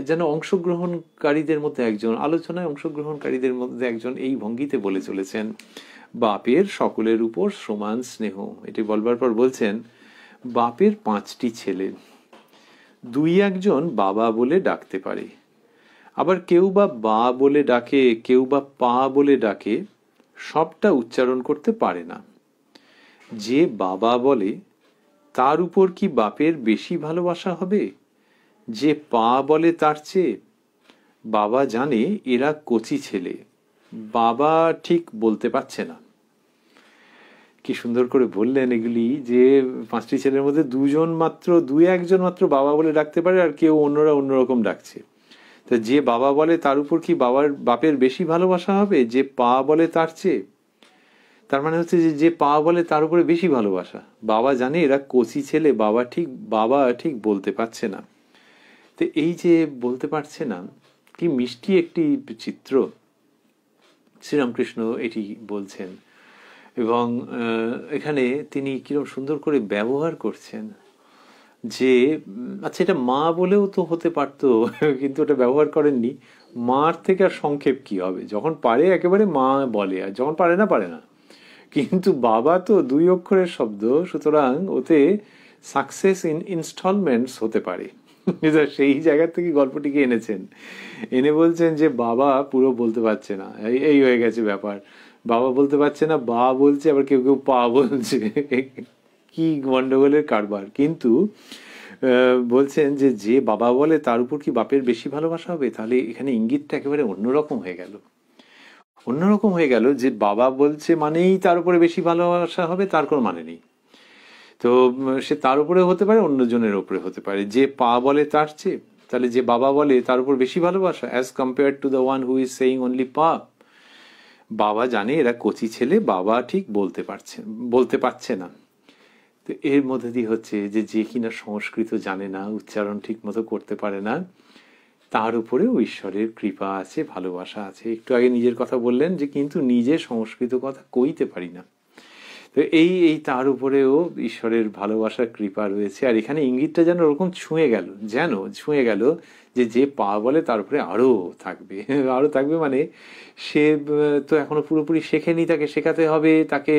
যেন অংশগ্রহণকারীদের মধ্যে একজন, আলোচনায় অংশগ্রহণকারীদের মধ্যে একজন, এই ভঙ্গিতে বলে চলেছেন বাপের সকলের উপর সমান স্নেহ। এটি বলবার পর বলছেন বাপের 5টি ছেলে, 2-1 বাবা বলে ডাকতে পারে, আবার কেউ বা বলে ডাকে, কেউ বা পা বলে ডাকে, সবটা উচ্চারণ করতে পারে না। যে বাবা বলে তার উপর কি বাপের বেশি ভালোবাসা হবে? যে পা বলে তার চেয়ে? বাবা জানে এরা কচি ছেলে, বাবা ঠিক বলতে পারছে না। কি সুন্দর করে বললেন এগুলি, যে 5টি ছেলের মধ্যে 2-1 মাত্র বাবা বলে ডাকতে পারে, আর কেউ অন্যরা অন্যরকম ডাকছে। তো যে বাবা বলে তার উপর কি বাপের বেশি ভালোবাসা হবে? যে পা বলে তার চেয়ে? তার মানে হচ্ছে যে পা বলে তার উপরে বেশি ভালোবাসা। বাবা জানে এরা কচি ছেলে, বাবা ঠিক বলতে পারছে না। তো এই যে বলতে পারছে না, কি মিষ্টি একটি চিত্র শ্রীরামকৃষ্ণ এটি বলছেন। এবং এখানে তিনি কিরকম সুন্দর করে ব্যবহার করছেন, যে আচ্ছা এটা মা বলেও তো হতে পারতো, কিন্তু ওটা ব্যবহার করেননি। মার থেকে আর সংক্ষেপ কি হবে, যখন পারে একেবারে মা বলে, আর যখন পারে না পারে না। কিন্তু বাবা তো 2 অক্ষরের শব্দ, সুতরাং ওতে সাকসেস ইন ইনস্টলমেন্টস হতে পারে। সেই জায়গা থেকে গল্পটিকে এনেছেন, এনে বলছেন যে বাবা পুরো বলতে পারছে না, এই হয়ে গেছে ব্যাপার। বাবা বলতে পারছে না, বা বলছে, আবার কেউ কেউ পা বলছে, কি গন্ডগোলের কারবার। কিন্তু বলছেন যে যে বাবা বলে তার উপর কি বাপের বেশি ভালোবাসা হবে? তাহলে এখানে ইঙ্গিতটা একেবারে অন্যরকম হয়ে গেল। অন্যরকম হয়ে গেল যে বাবা বলছে মানেই তার উপরে বেশি ভালোবাসা হবে, তার কোনো মানে নেই। তো সে তার উপরে হতে পারে, অন্যজনের উপরে হতে পারে। যে পা বলে তার চেয়ে, তাহলে যে বাবা বলে তার উপর বেশি ভালোবাসা, as compare to the one who is saying only পা। বাবা জানে এরা কচি ছেলে, বাবা ঠিক বলতে পারছে না। তো এর মধ্যে দিয়ে হচ্ছে যে যে কিনা সংস্কৃত জানে না, উচ্চারণ ঠিক মতো করতে পারে না, তার উপরেও ঈশ্বরের কৃপা আছে, ভালোবাসা আছে। একটু আগে নিজের কথা বললেন যে কিন্তু নিজে সংস্কৃত কথা কইতে পারি না। তো এই এই তার উপরেও ঈশ্বরের ভালোবাসার কৃপা রয়েছে। আর এখানে ইঙ্গিতটা যেন ওরকম ছুঁয়ে গেল যে যে পা বলে তার উপরে আরো থাকবে। আরো থাকবে মানে সে তো এখনো পুরোপুরি শেখেনি, তাকে শেখাতে হবে, তাকে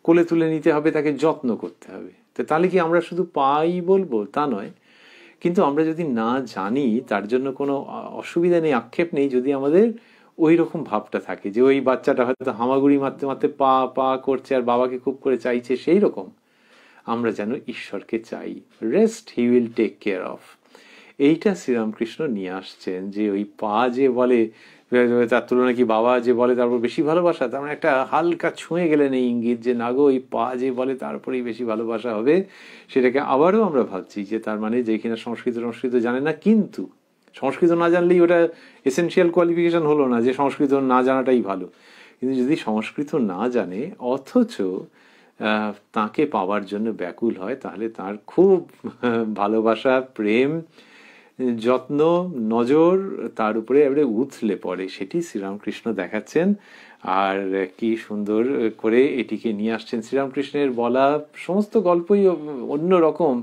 কোলে তুলে নিতে হবে, তাকে যত্ন করতে হবে। তো তাহলে কি আমরা শুধু পাই বলবো? তা নয়। কিন্তু আমরা যদি না জানি তার জন্য কোনো অসুবিধা নেই, আক্ষেপ নেই, যদি আমাদের ওই রকম ভাবটা থাকে যে ওই বাচ্চাটা হয়তো হামাগুড়ি মারতে মারতে পা পা করছে আর বাবাকে খুব করে চাইছে, সেই রকম আমরা যেন ঈশ্বরকে চাই। Rest he will take care of. এইটা শ্রীরামকৃষ্ণ নিয়ে আসছেন, যে ওই পা যে বলে তার তুলনায় কি বাবা যে বলে তারপর বেশি ভালোবাসা, তার মানে একটা হালকা ছুঁয়ে গেলেন এই ইঙ্গিত যে না গো, ওই পা যে বলে তারপরেই বেশি ভালোবাসা হবে। সেটাকে আবারও আমরা ভাবছি যে তার মানে যে কিনা সংস্কৃত জানে না, কিন্তু সংস্কৃত না জানলেই ওটা এসেনশিয়াল কোয়ালিফিকেশন হলো না যে সংস্কৃত না জানাটাই ভালো। কিন্তু যদি সংস্কৃত না জানে অথচ তাকে পাওয়ার জন্য ব্যাকুল হয়, তাহলে তার খুব ভালোবাসা, প্রেম, যত্ন, নজর তার উপরে এবারে উথলে পড়ে। সেটি শ্রীরামকৃষ্ণ দেখাচ্ছেন। আর কি সুন্দর করে এটিকে নিয়ে আসছেন। শ্রীরামকৃষ্ণের বলা সমস্ত গল্পই অন্য রকম,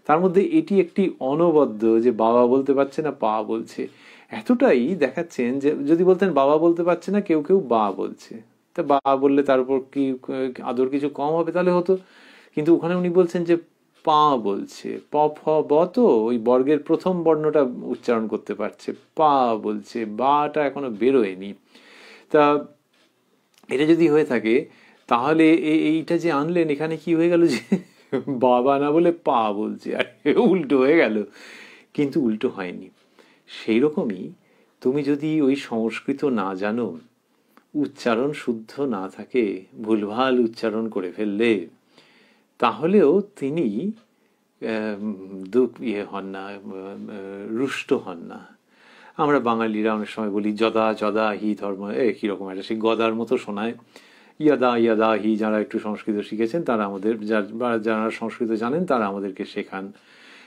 তার মধ্যে এটি একটি অনবদ্য, যে বাবা বলতে পারছে না পা বলছে, এতটাই দেখাচ্ছেন যে যদি বলতেন বাবা বলতে পারছে না, কেউ কেউ বা বলছে, তা বা বললে তার উপর কি আদর কিছু কম হবে? তাহলে হতো। কিন্তু ওখানে উনি বলছেন যে পা বলছে, প ফ ব, তো ওই বর্গের প্রথম বর্ণটা উচ্চারণ করতে পারছে, পা বলছে, বাটা এখনো বেরোয়নি। তা এটা যদি হয়ে থাকে তাহলে এইটা যে আনলেন এখানে কি হয়ে গেল যে বাবা না বলে পা বলছে, আর উল্টো হয়ে গেল। কিন্তু উল্টো হয়নি। সেই রকমই তুমি যদি ওই সংস্কৃত না জানো, উচ্চারণ শুদ্ধ না থাকে, ভুলভাল উচ্চারণ করে ফেললে, তাহলেও তিনি হন না, রুষ্ট হন না। আমরা বাঙালিরা অনেক সময় বলি যদা যদা হি ধর্ম, কিরকম একটা সেই গদার মতো শোনায়। ইয়াদা ইয়াদা হি, যারা একটু সংস্কৃত শিখেছেন তারা আমাদের, যারা সংস্কৃত জানেন তারা আমাদেরকে শেখান।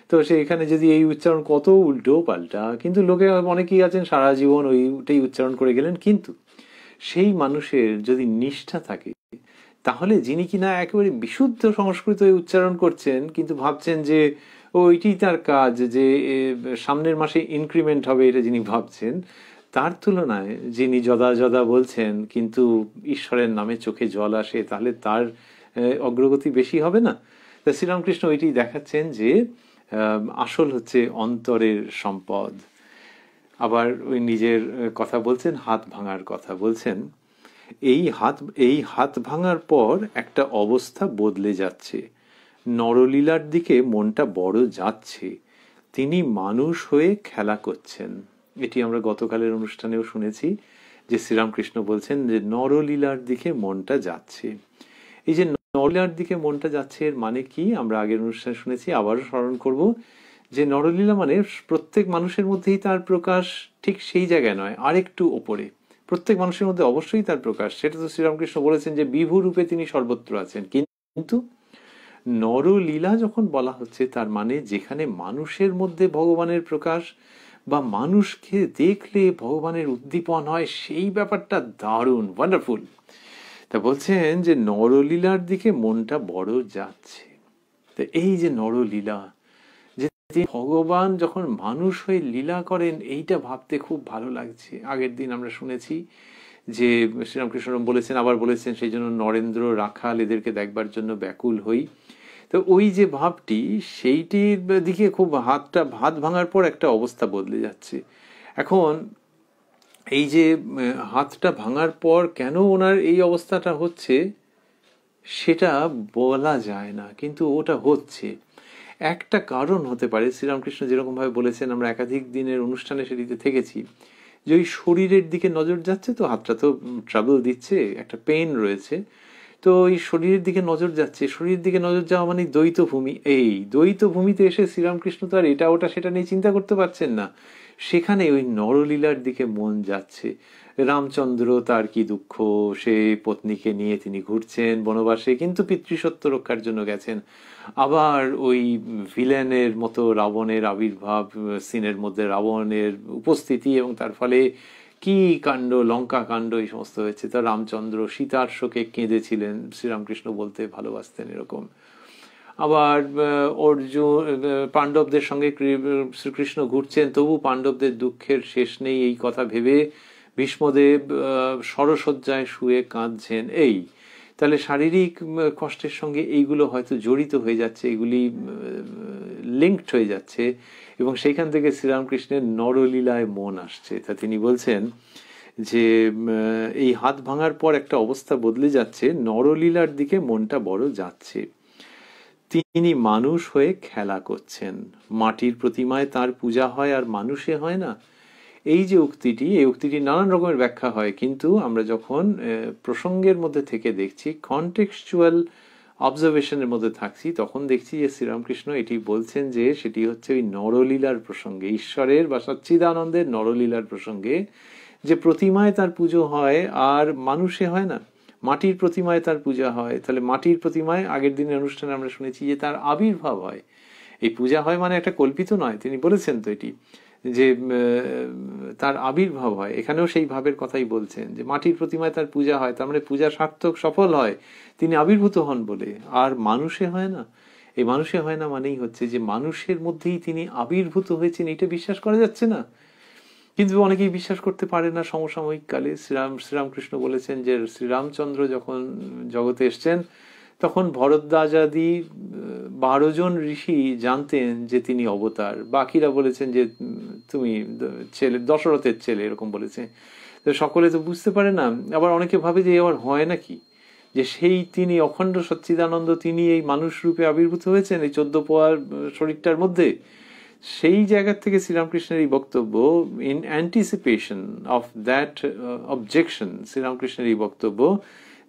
তো এখানে যদি এই উচ্চারণ কত উল্টো পাল্টা, কিন্তু লোকে অনেকেই আছেন সারা জীবন ওইটাই উচ্চারণ করে গেলেন। কিন্তু সেই মানুষের যদি নিষ্ঠা থাকে, তাহলে যিনি কিনা একেবারে বিশুদ্ধ সংস্কৃত উচ্চারণ করছেন কিন্তু ভাবছেন যে ওইটি তার কাজ, যে সামনের মাসে ইনক্রিমেন্ট হবে, এটা যিনি ভাবছেন, তার তুলনায় যিনি যদা যদা বলছেন কিন্তু ঈশ্বরের নামে চোখে জল আসে, তাহলে তার অগ্রগতি বেশি হবে না? তা শ্রীরামকৃষ্ণ ওইটি দেখাচ্ছেন যে আসল হচ্ছে অন্তরের সম্পদ। আবার ওই নিজের কথা বলছেন, হাত ভাঙার কথা বলছেন। এই হাত ভাঙার পর একটা অবস্থা বদলে যাচ্ছে, নরলীলার দিকে মনটা বড় যাচ্ছে, তিনি মানুষ হয়ে খেলা করছেন। এটি আমরা গতকালের অনুষ্ঠানেও শুনেছি যে শ্রীরামকৃষ্ণ বলছেন যে নরলীলার দিকে মনটা যাচ্ছে। এই যে নরলীলার দিকে মনটা যাচ্ছে এর মানে কি আমরা আগের অনুষ্ঠানে শুনেছি, আবারও স্মরণ করব যে নরলীলা মানে প্রত্যেক মানুষের মধ্যেই তার প্রকাশ, ঠিক সেই জায়গায় নয়, আরেকটু ওপরে। প্রত্যেক মানুষের মধ্যে অবশ্যই তার প্রকাশ, সেটা তো শ্রীরামকৃষ্ণ বলেছেন যে বিভু রূপে তিনি সর্বত্র আছেন। কিন্তু নরলীলা যখন বলা হচ্ছে, তার মানে যেখানে মানুষের মধ্যে ভগবানের প্রকাশ বা মানুষকে দেখলে ভগবানের উদ্দীপন হয়, সেই ব্যাপারটা দারুণ, ওয়ান্ডারফুল। তা বলছেন যে নরলীলার দিকে মনটা বড় যাচ্ছে। তো এই যে নরলীলা, ভগবান যখন মানুষ হয়ে লীলা করেন এইটা ভাবতে খুব ভালো লাগছে। আগের দিন আমরা শুনেছি যে শ্রীরামকৃষ্ণ বলেছেন, আবার বলেছেন সেই জন্য নরেন্দ্র রাখাল এদেরকে দেখবার জন্য ব্যাকুল হই। তো ওই যে ভাবটি, সেইটির দিকে খুব হাত ভাঙার পর একটা অবস্থা বদলে যাচ্ছে। এখন এই যে হাতটা ভাঙার পর কেন ওনার এই অবস্থাটা হচ্ছে সেটা বলা যায় না, কিন্তু ওটা হচ্ছে। একটা কারণ হতে পারে, শ্রীরামকৃষ্ণ যেরকম ভাবে বলেছেন, আমরা একাধিক দিনের অনুষ্ঠানে সেটিতে থেকেছি, যে ওই শরীরের দিকে নজর যাচ্ছে, তো হাতটা তো ট্রাবল দিচ্ছে, একটা পেইন রয়েছে, তো এই শরীরের দিকে নজর যাচ্ছে। শরীরের দিকে নজর যাওয়া মানে দ্বৈত ভূমি। এই দ্বৈত ভূমিতে এসে শ্রীরামকৃষ্ণ তো আর এটা ওটা সেটা নিয়ে চিন্তা করতে পারছেন না, সেখানে ওই নরলীলার দিকে মন যাচ্ছে। রামচন্দ্র তার কি দুঃখ, সে পত্নীকে নিয়ে তিনি ঘুরছেন বনবাসে, কিন্তু পিতৃসত্য রক্ষার জন্য গেছেন। আবার ওই ভিলেনের মতো রাবণের আবির্ভাব, সিনের মধ্যে রাবণের উপস্থিতি, এবং তার ফলে কি কাণ্ড, লঙ্কা কাণ্ড, এই সমস্ত হয়েছে। তা রামচন্দ্র সীতার শোকে কেঁদেছিলেন, শ্রীরামকৃষ্ণ বলতে ভালোবাসতেন এরকম। আবার অর্জুন পাণ্ডবদের সঙ্গে শ্রীকৃষ্ণ ঘুরছেন, তবু পাণ্ডবদের দুঃখের শেষ নেই, এই কথা ভেবে ভীষ্মদেব সরসজ্জায় শুয়ে কাঁদছেন। এই তাহলে শারীরিক কষ্টের সঙ্গে এইগুলো হয়তো জড়িত হয়ে যাচ্ছে, এগুলি লিঙ্কড হয়ে যাচ্ছে, এবং সেইখান থেকে শ্রীরামকৃষ্ণের নরলীলায় মন আসছে। তা তিনি বলছেন যে এই হাত ভাঙার পর একটা অবস্থা বদলে যাচ্ছে, নরলীলার দিকে মনটা বড় যাচ্ছে। তিনি মানুষ হয়ে খেলা করছেন, মাটির প্রতিমায় তার পূজা হয় আর মানুষে হয় না। এই যে উক্তিটি, এই উক্তিটি নানান রকমের ব্যাখ্যা হয়, কিন্তু আমরা যখন প্রসঙ্গের মধ্যে থেকে দেখছি, কনটেক্সচুয়াল অবজারভেশনের মধ্যে থাকছি, তখন দেখছি যে শ্রীরামকৃষ্ণ এটি বলছেন যে সেটি হচ্ছে ওই নরলীলার প্রসঙ্গে, ঈশ্বরের বা সচ্চিদানন্দের নরলীলার প্রসঙ্গে, যে প্রতিমায় তার পুজো হয় আর মানুষে হয় না। মাটির প্রতিমায় তার পূজা হয়, তাহলে মাটির প্রতিমায় আগের দিনের অনুষ্ঠানে আমরা শুনেছি যে তার আবির্ভাব হয়। এই পূজা হয় মানে একটা কল্পিত নয়, তিনি বলেছেন তো এটি, যে তার আবির্ভাব হয়। এখানেও সেই ভাবের কথাই বলছেন, যে মাটির প্রতিমায় তার পূজা হয়, তার মানে পূজা সার্থক সফল হয়, তিনি আবির্ভূত হন বলে। আর মানুষে হয় না, এই মানুষে হয় না মানেই হচ্ছে যে মানুষের মধ্যেই তিনি আবির্ভূত হয়েছেন, এটা বিশ্বাস করা যাচ্ছে না। কিন্তু অনেকেই বিশ্বাস করতে পারে না। সমসাময়িক কালে শ্রীরামকৃষ্ণ বলেছেন যে শ্রীরামচন্দ্র যখন জগতে এসছেন, তখন ভরদ্বাজাদি 12 জন ঋষি জানতেন যে তিনি অবতার। বাকিরা বলেছেন যে তুমি ছেলে, দশরথের ছেলে, এরকম বলেছে। তো সকলে তো বুঝতে পারে না। আবার অনেকে ভাবে যে আবার হয় নাকি, যে সেই তিনি অখণ্ড সচ্চিদানন্দ, তিনি এই মানুষ রূপে আবির্ভূত হয়েছেন এই 14 পোয়ার শরীরটার মধ্যে। সেই জায়গা থেকে শ্রীরামকৃষ্ণের এই বক্তব্য, in anticipation of that objection, শ্রীরামকৃষ্ণের এই বক্তব্য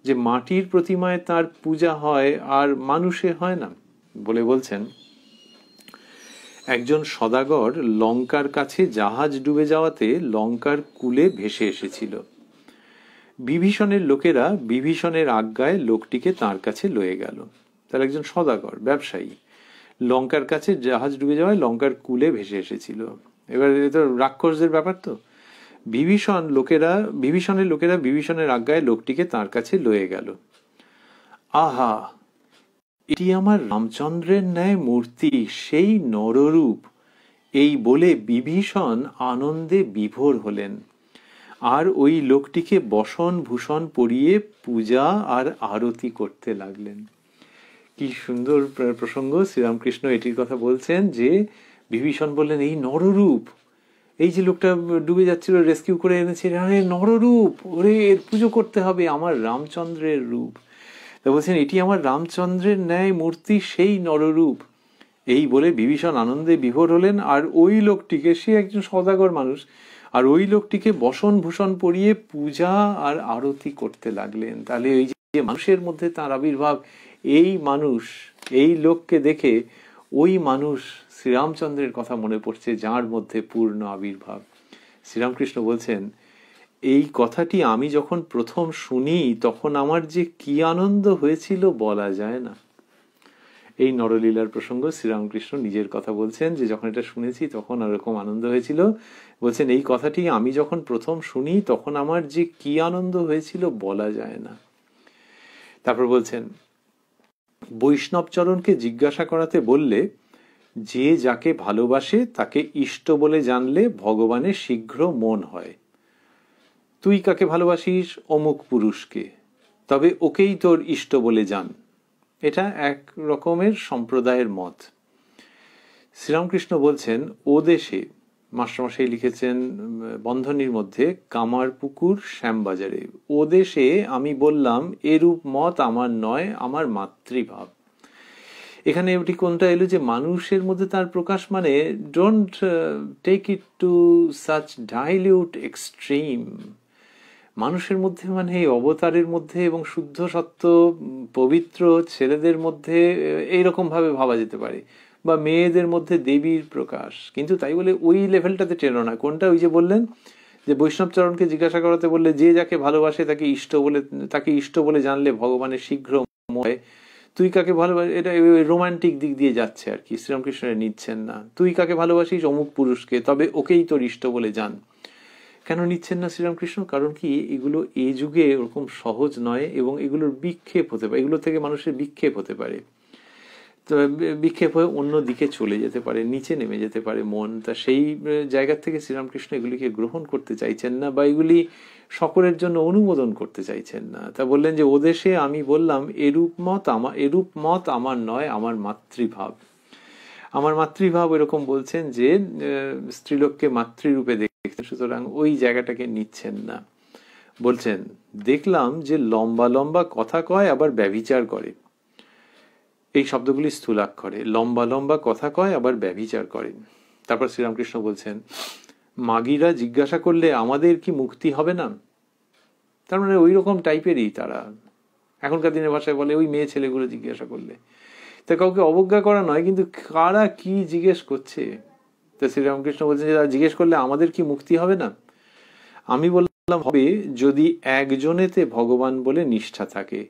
যে মাটির প্রতিমায় তার পূজা হয় আর মানুষে হয় না, বলে বলছেন, একজন সদাগর লঙ্কার কাছে জাহাজ ডুবে যাওয়াতে লঙ্কার কূলে ভেসে এসেছিল। বিভীষণের লোকেরা বিভীষণের আজ্ঞায় লোকটিকে তার কাছে লয়ে গেল। তার একজন সদাগর, ব্যবসায়ী, লঙ্কার কাছে জাহাজ ডুবে যাওয়ায় লঙ্কার কূলে ভেসে এসেছিল। এবার তো রাক্ষসদের ব্যাপার। তো বিভীষণের লোকেরা বিভীষণের আজ্ঞায় লোকটিকে তার কাছে লয়ে গেল। আহা, এটি আমার রামচন্দ্রের ন্যায় মূর্তি, সেই নররূপ, এই বলে বিভীষণ আনন্দে বিভোর হলেন, আর ওই লোকটিকে বসন ভূষণ পরিয়ে পূজা আর আরতি করতে লাগলেন। কি সুন্দর প্রসঙ্গ! শ্রীরামকৃষ্ণ এটির কথা বলছেন যে বিভীষণ বললেন, এই নররূপ, এই যে লোকটা ডুবে যাচ্ছিল, রেস্কিউ করে এনেছে, আরে নররূপ, ওরে এর পুজো করতে হবে, আমার রামচন্দ্রের রূপ। তা বলছেন এটি আমার রামচন্দ্রের ন্যায় মূর্তি, সেই নররূপ, এই বলে বিভীষণ আনন্দে বিভোর হলেন, আর ওই লোকটিকে, সে একজন সদাগর মানুষ, আর ওই লোকটিকে বসন ভূষণ পরিয়ে পূজা আর আরতি করতে লাগলেন। তাহলে ওই যে মানুষের মধ্যে তার আবির্ভাব, এই মানুষ, এই লোককে দেখে ওই মানুষ শ্রীরামচন্দ্রের কথা মনে পড়ছে, যার মধ্যে পূর্ণ আবির্ভাব। শ্রীরামকৃষ্ণ বলছেন, এই কথাটি আমি যখন প্রথম শুনি তখন আমার যে কি আনন্দ হয়েছিল বলা যায় না। এই নরলীলার প্রসঙ্গ শ্রীরামকৃষ্ণ নিজের কথা বলছেন, যে যখন এটা শুনেছি তখন এরকম আনন্দ হয়েছিল। বলছেন এই কথাটি আমি যখন প্রথম শুনি তখন আমার যে কি আনন্দ হয়েছিল বলা যায় না। তারপর বলছেন, বৈষ্ণবচরণকে জিজ্ঞাসা করাতে বললে যে যাকে ভালোবাসে তাকে ইষ্ট বলে জানলে ভগবানের শীঘ্র মন হয়। তুই কাকে ভালোবাসিস? অমুক পুরুষকে, তবে ওকেই তোর ইষ্ট বলে জান। এটা এক রকমের সম্প্রদায়ের মত। শ্রীরামকৃষ্ণ বলছেন, ও দেশে, মাস্টারমশাই লিখেছেন বন্ধনীর মধ্যে, কামারপুকুর শ্যামবাজারে, ও দেশে আমি বললাম এরূপ মত আমার নয়, আমার মাতৃভাব। এখানে এটি কোনটা এলো যে মানুষের মধ্যে তার প্রকাশ, মানে don't take it to such dilute extreme. মানুষের মধ্যে মানে এই অবতারের মধ্যে এবং শুদ্ধ সত্য পবিত্র ছেলেদের মধ্যে এইরকম ভাবে ভাবা যেতে পারে, বা মেয়েদের মধ্যে দেবীর প্রকাশ, কিন্তু তাই বলে ওই লেভেলটাতে টেনো না। কোনটা? ওই যে বললেন যে বৈষ্ণবচরণকে জিজ্ঞাসা করাতে বললে যে যাকে ভালোবাসে তাকে ইষ্ট বলে জানলে ভগবানের শীঘ্র ময়। তুই কাকে ভালোবাসিস, এটা রোমান্টিক দিক দিয়ে যাচ্ছে আর কি, শ্রীরামকৃষ্ণের নিচ্ছেন না। তুই কাকে ভালোবাসিস? অমুক পুরুষকে, তবে ওকেই তোর ইষ্ট বলে জান। কেন নিচ্ছেন না শ্রীরামকৃষ্ণ? কারণ কি, এগুলো এই যুগে ওরকম সহজ নয়, এবং এগুলোর বিক্ষেপ হতে পারে, এগুলো থেকে মানুষের বিক্ষেপ হতে পারে, তো বিক্ষেপ হয়ে অন্য দিকে চলে যেতে পারে, নিচে নেমে যেতে পারে মন। তা সেই জায়গা থেকে শ্রীরামকৃষ্ণ এগুলিকে গ্রহণ করতে চাইছেন না, বা এগুলি সকলের জন্য অনুমোদন করতে চাইছেন না। তা বললেন যে ওদেশে আমি বললাম এরূপ মত আমার নয়, আমার মাতৃভাব। আমার মাতৃভাব এরকম বলছেন যে স্ত্রীলোককে মাতৃরূপে দেখতেন, সুতরাং ওই জায়গাটাকে নিচ্ছেন না। বলছেন, দেখলাম যে লম্বা লম্বা কথা কয় আবার ব্যভিচার করে। এই শব্দগুলি স্থূলাক্ষরে, লম্বা লম্বা কথা কয় আবার ব্যভিচার করে। তারপর শ্রীরামকৃষ্ণ বলছেন, মাগিরা জিজ্ঞাসা করলে আমাদের কি মুক্তি হবে না? তার মানে ওই রকম টাইপেরই তারা, এখনকার দিনের ভাষায় বলে ওই মেয়ে ছেলেগুলো জিজ্ঞাসা করলে। তা কাউকে অবজ্ঞা করা নয়, কিন্তু কারা কি জিজ্ঞেস করছে। তা শ্রীরামকৃষ্ণ বলছেন যে তারা জিজ্ঞেস করলে আমাদের কি মুক্তি হবে না? আমি বললাম, হবে যদি একজনেতে ভগবান বলে নিষ্ঠা থাকে,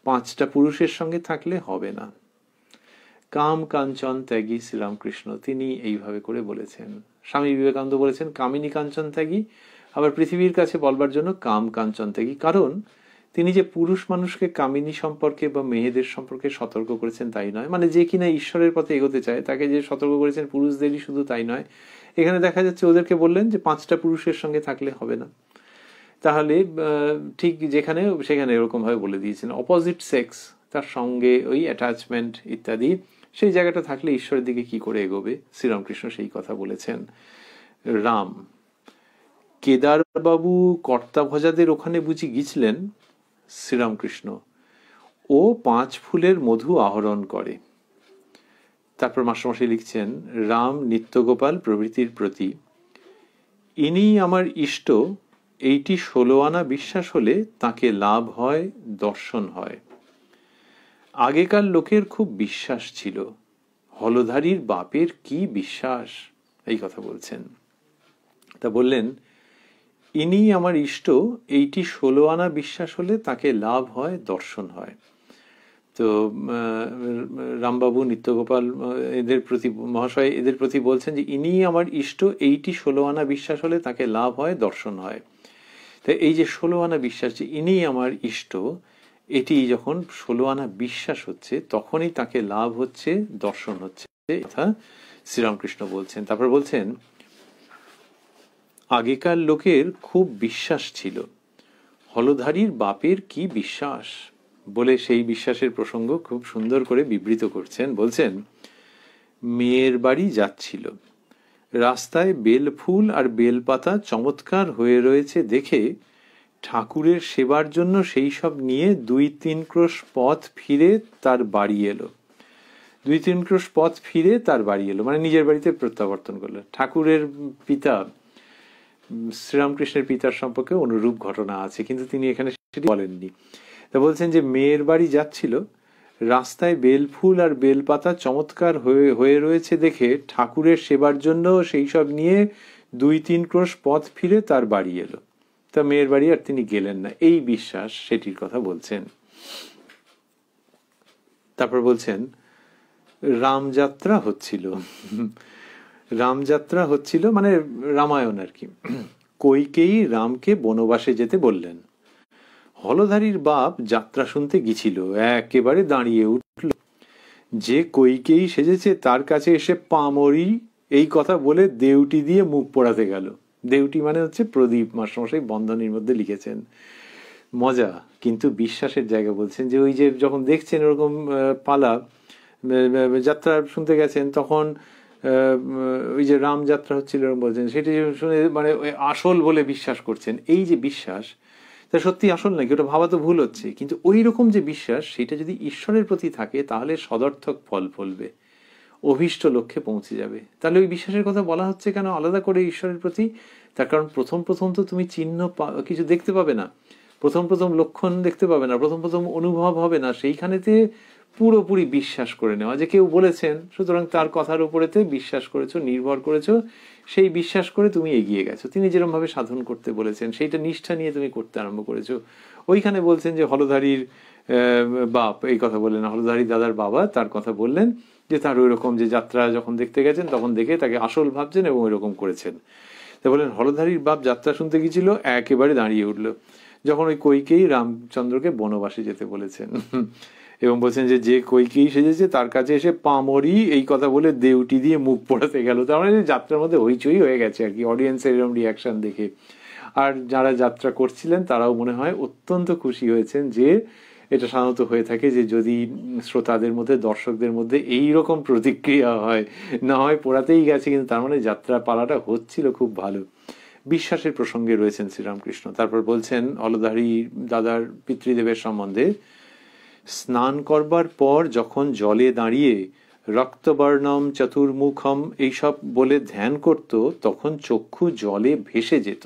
5টা পুরুষের সঙ্গে থাকলে হবে না। কাম কাঞ্চন ত্যাগী শ্রীরামকৃষ্ণ তিনি এইভাবে করে বলেছেন। স্বামী বিবেকানন্দ বলেছেন কামিনী কাঞ্চন ত্যাগী, আবার পৃথিবীর কাছে বলবার জন্য কাম কাঞ্চন ত্যাগী। কারণ তিনি যে পুরুষ মানুষকে কামিনী সম্পর্কে বা মেয়েদের সম্পর্কে সতর্ক করেছেন তাই নয়, মানে যে কিনা ঈশ্বরের পথে এগোতে চায় তাকে যে সতর্ক করেছেন পুরুষদেরই শুধু তাই নয়। এখানে দেখা যাচ্ছে ওদেরকে বললেন যে 5টা পুরুষের সঙ্গে থাকলে হবে না। তাহলে ঠিক যেখানে সেখানে এরকম ভাবে বলে দিয়েছেন অপোজিট সেক্স, তার সঙ্গে ওই অ্যাটাচমেন্ট ইত্যাদি, সেই জায়গাটা থাকলে ঈশ্বরের দিকে কি করে এগোবে, শ্রীরামকৃষ্ণ সেই কথা বলেছেন। রাম, কেদার বাবু কর্তাভজাদের ওখানে বুঝি গিয়েছিলেন? শ্রীরামকৃষ্ণ, ও 5 ফুলের মধু আহরণ করে। তারপর মাস্টারমশাই লিখছেন, রাম নিত্যগোপাল প্রভৃতির প্রতি, ইনি আমার ইষ্ট, এইটি 16 আনা বিশ্বাস হলে তাকে লাভ হয়, দর্শন হয়। আগেকার লোকের খুব বিশ্বাস ছিল, হলধারীর বাপের কি বিশ্বাস, এই কথা বলছেন। তা বললেন, ইনি আমার ইষ্ট, এইটি 16 আনা বিশ্বাস হলে তাকে লাভ হয়, দর্শন হয়। তো রামবাবু নিত্যগোপাল এদের প্রতি, মহাশয় এদের প্রতি বলছেন যে ইনি আমার ইষ্ট, এইটি 16 আনা বিশ্বাস হলে তাকে লাভ হয়, দর্শন হয়। তাই এই যে 16 আনা বিশ্বাস, যে ইনি আমার ইষ্ট, এটি যখন 16 আনা বিশ্বাস হচ্ছে তখনই তাকে লাভ হচ্ছে, দর্শন হচ্ছে, কথা শ্রীরামকৃষ্ণ বলছেন। তারপর বলছেন, আগেকার লোকের খুব বিশ্বাস ছিল, হলধারীর বাপের কি বিশ্বাস, বলে সেই বিশ্বাসের প্রসঙ্গ খুব সুন্দর করে বিবৃত করছেন। বলছেন, মেয়ের বাড়ি যাচ্ছিল, রাস্তায় বেলফুল আর বেলপাতা চমৎকার হয়ে রয়েছে দেখে ঠাকুরের সেবার জন্য সেই সব নিয়ে 2-3 ক্রোশ পথ ফিরে তার বাড়ি এলো। 2-3 ক্রোশ পথ ফিরে তার বাড়ি এলো মানে নিজের বাড়িতে প্রত্যাবর্তন করলো। ঠাকুরের পিতা শ্রীরামকৃষ্ণের পিতার সম্পর্কে অনুরূপ ঘটনা আছে, কিন্তু তিনি এখানে সেটি বলেননি। তা বলছেন যে মেয়ের বাড়ি যাচ্ছিল, রাস্তায় বেলফুল আর বেলপাতা চমৎকার হয়ে রয়েছে দেখে ঠাকুরের সেবার জন্য সেই সব নিয়ে 2-3 ক্রোশ পথ ফিরে তার বাড়ি এলো। তা মেয়ের বাড়ি আর তিনি গেলেন না, এই বিশ্বাস, সেটির কথা বলছেন। তারপর বলছেন, রামযাত্রা হচ্ছিল, রামযাত্রা হচ্ছিল মানে রামায়ণ আর কি। কইকেয়ী রামকে বনবাসে যেতে বললেন। হলধারীর বাপ যাত্রা শুনতে গিয়েছিল, একেবারে দাঁড়িয়ে উঠল, যে কইকেই সেজেছে তার কাছে এসে পামরি এই কথা বলে দেউটি দিয়ে মুখ পোড়াতে গেল। দেউটি মানে হচ্ছে প্রদীপ, মাস্টারমশাই বন্ধনীর মধ্যে লিখেছেন। মজা, কিন্তু বিশ্বাসের জায়গা বলছেন যে ওই যে যখন দেখছেন ওরকম পালা যাত্রা শুনতে গেছেন, তখন ওই যে রাম যাত্রা হচ্ছিল এরকম বলছেন, সেটি শুনে মানে আসল বলে বিশ্বাস করছেন। এই যে বিশ্বাস, তা সত্যি আসল নাকি ওটা ভাবা তো ভুল হচ্ছে, কিন্তু ওই রকম যে বিশ্বাস সেটা যদি ঈশ্বরের প্রতি থাকে তাহলে সদর্থক ফল ফলবে, অভীষ্ট লক্ষ্যে পৌঁছে যাবে। তাহলে ওই বিশ্বাসের কথা বলা হচ্ছে কেন আলাদা করে ঈশ্বরের প্রতি? তার কারণ প্রথম প্রথম তো তুমি চিহ্ন কিছু দেখতে পাবে না, প্রথম প্রথম লক্ষণ দেখতে পাবে না, প্রথম প্রথম অনুভব হবে না, সেইখানেতে পুরোপুরি বিশ্বাস করে নেওয়া যে কেউ বলেছেন, সুতরাং তার কথার উপরেতে বিশ্বাস করেছো, নির্ভর করেছো, সেই বিশ্বাস করে তুমি এগিয়ে গেছো। তিনি যেরকম ভাবে সাধন করতে বলেছেন সেইটা নিষ্ঠা নিয়ে তুমি করতে আরম্ভ করেছো। ওইখানে বলছেন যে হলধারীর বাপ, এই কথা বললেন, হলধারী দাদার বাবা তার কথা বললেন যে তার ওই রকম যে যাত্রা যখন দেখতে গেছেন তখন দেখে তাকে আসল ভাবছেন এবং ওই রকম করেছেন। তা বললেন হলধারীর বাপ যাত্রা শুনতে গিয়েছিল, একেবারে দাঁড়িয়ে উঠলো যখন ওই কইকেই রামচন্দ্রকে বনবাসে যেতে বলেছেন, এবং বলছেন যে যে কইকেই সেজেছে তার কাছে এসে পামরি এই কথা বলে দেউটি দিয়ে মুখ পোড়াতে গেল। তার মানে যাত্রার মধ্যে হইচই হয়ে গেছে আর কি, অডিয়েন্সের এরকম রিয়াকশন দেখে। আর যারা যাত্রা করছিলেন তারাও মনে হয় অত্যন্ত খুশি হয়েছেন, যে এটা সাধারণত হয়ে থাকে যে যদি শ্রোতাদের মধ্যে, দর্শকদের মধ্যে এই রকম প্রতিক্রিয়া হয়, না হয় পোড়াতেই গেছে কিন্তু তার মানে যাত্রা পালাটা হচ্ছিল খুব ভালো। বিশ্বাসের প্রসঙ্গে রয়েছেন শ্রীরামকৃষ্ণ। তারপর বলছেন হলধারী দাদার পিতৃদেবের সম্বন্ধে, স্নান করবার পর যখন জলে দাঁড়িয়ে রক্তবর্ণম চতুর্মুখম এইসব বলে ধ্যান করত, তখন চক্ষু জলে ভেসে যেত।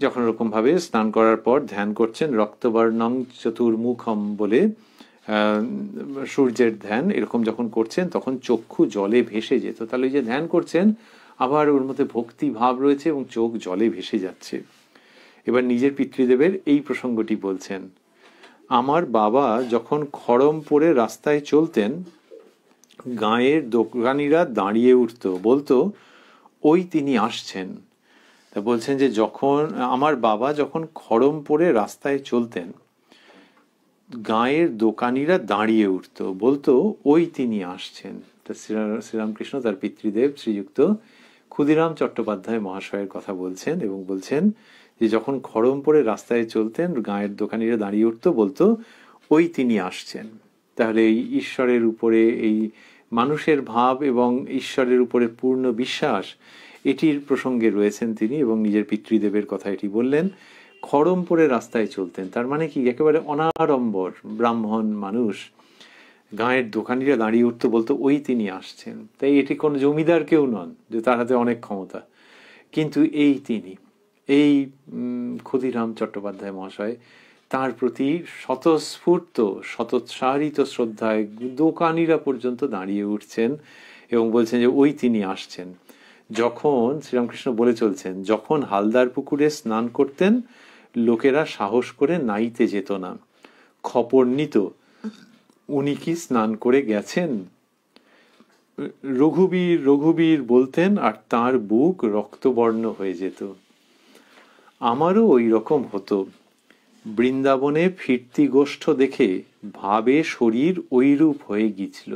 যখন এরকম ভাবে স্নান করার পর ধ্যান করছেন, রক্তবর্ণম চতুর্মুখম বলে সূর্যের ধ্যান এরকম যখন করছেন তখন চক্ষু জলে ভেসে যেত। তাহলে এই যে ধ্যান করছেন আবার ওর মধ্যে ভক্তি ভাব রয়েছে এবং চোখ জলে ভেসে যাচ্ছে। এবার নিজের পিতৃদেবের এই প্রসঙ্গটি বলছেন, আমার বাবা যখন খড়ম পরে রাস্তায় চলতেন, গাঁয়ের দোকানিরা দাঁড়িয়ে উঠতো, বলতো ওই তিনি আসছেন। তা বলছেন যে যখন আমার বাবা যখন খড়ম পরে রাস্তায় চলতেন, গাঁয়ের দোকানিরা দাঁড়িয়ে উঠতো, বলতো ওই তিনি আসছেন। তা শ্রীরামকৃষ্ণ তার পিতৃদেব শ্রীযুক্ত ক্ষুদিরাম চট্টোপাধ্যায় মহাশয়ের কথা বলছেন এবং বলছেন যে যখন খড়ম পরে রাস্তায় চলতেন, গাঁয়ের দোকানিরা দাঁড়িয়ে উঠতো, বলতো ওই তিনি আসছেন। তাহলে এই ঈশ্বরের উপরে, এই মানুষের ভাব এবং ঈশ্বরের উপরে পূর্ণ বিশ্বাস, এটির প্রসঙ্গে রয়েছেন তিনি এবং নিজের পিতৃদেবের কথা এটি বললেন। খড়ম পরে রাস্তায় চলতেন তার মানে কি, একেবারে অনাড়ম্বর ব্রাহ্মণ মানুষ, গাঁয়ের দোকানিরা দাঁড়িয়ে উঠতো, বলতো ওই তিনি আসছেন। তাই এটি কোনো জমিদার কেউ নন যে তার হাতে অনেক ক্ষমতা, কিন্তু এই তিনি, এই ক্ষুদিরাম চট্টোপাধ্যায় মহাশয়, তার প্রতি স্বতঃস্ফূর্ত শতোৎসাহিত শ্রদ্ধায় দোকানিরা পর্যন্ত দাঁড়িয়ে উঠছেন এবং বলছেন যে ওই তিনি আসছেন। যখন শ্রীরামকৃষ্ণ বলে চলছেন, যখন হালদার পুকুরে স্নান করতেন লোকেরা সাহস করে নাইতে যেত না, খপর নিত উনি কি স্নান করে গেছেন। রঘুবীর রঘুবীর বলতেন আর তার বুক রক্তবর্ণ হয়ে যেত। আমারও ওই রকম হতো। বৃন্দাবনে ফিরতি গোষ্ঠ দেখে ভাবে শরীর ওইরূপ হয়ে গিয়েছিল।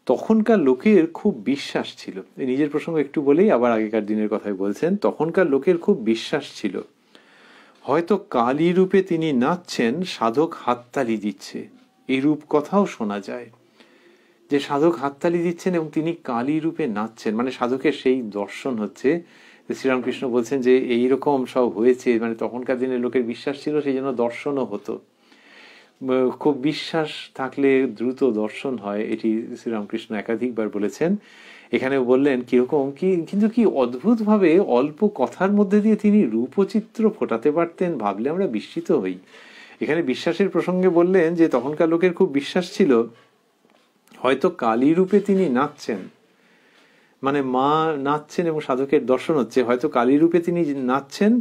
তখনকার লোকের খুব বিশ্বাস ছিল, নিজের প্রসঙ্গ একটু বলেই আবার আগেকার দিনের কথাই বলছেন, তখনকার লোকের খুব বিশ্বাস ছিল হয়তো কালী রূপে তিনি নাচছেন, সাধক হাততালি দিচ্ছে, এই রূপ কথাও শোনা যায় যে সাধক হাততালি দিচ্ছেন এবং তিনি কালী রূপে নাচছেন, মানে সাধকের সেই দর্শন হচ্ছে। শ্রীরামকৃষ্ণ বলছেন যে এইরকম সব হয়েছে, মানে তখনকার দিনের লোকের বিশ্বাস ছিল, সেই জন্য দর্শনও হতো। খুব বিশ্বাস থাকলে দ্রুত দর্শন হয়, এটি শ্রীরামকৃষ্ণ একাধিকবার বলেছেন। এখানেও বললেন কিরকম কি, কিন্তু কি অদ্ভুত ভাবে অল্প কথার মধ্যে দিয়ে তিনি রূপচিত্র ফোটাতে পারতেন, ভাবলে আমরা বিস্মিত হই। এখানে বিশ্বাসের প্রসঙ্গে বললেন যে তখনকার লোকের খুব বিশ্বাস ছিল হয়তো কালী রূপে তিনি নাচছেন, মানে মা নাচছেন এবং সাধকের দর্শন হচ্ছে, হয়তো কালী রূপে তিনি নাচছেন,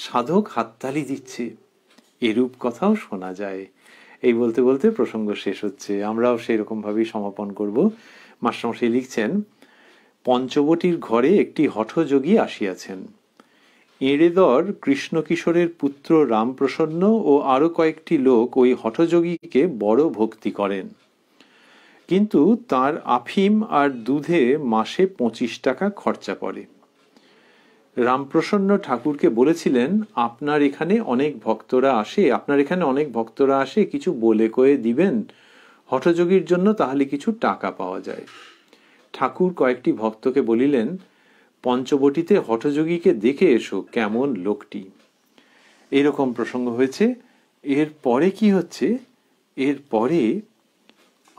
সাধক হাততালি দিচ্ছে, এরূপ কথাও শোনা যায়। এই বলতে বলতে প্রসঙ্গ শেষ হচ্ছে, আমরাও সেই রকম ভাবেই সমাপন করব। মাস্টারমশাই লিখছেন, পঞ্চবটির ঘরে একটি হঠযোগী আসিয়াছেন। এঁড়েদর কৃষ্ণকিশোরের পুত্র রামপ্রসন্ন ও আরো কয়েকটি লোক ওই হঠযোগীকে বড় ভক্তি করেন। কিন্তু তার আফিম আর দুধে মাসে 25 টাকা খরচা পড়ে। রামপ্রসন্ন ঠাকুরকে বলেছিলেন, আপনার এখানে অনেক ভক্তরা আসে, কিছু বলে কয়ে দিবেন হঠযোগীর জন্য, তাহলে কিছু টাকা পাওয়া যায়। ঠাকুর কয়েকটি ভক্তকে বলিলেন, পঞ্চবটিতে হঠযোগীকে দেখে এসো, কেমন লোকটি। এরকম প্রসঙ্গ হয়েছে। এরপরে কি হচ্ছে, এরপরে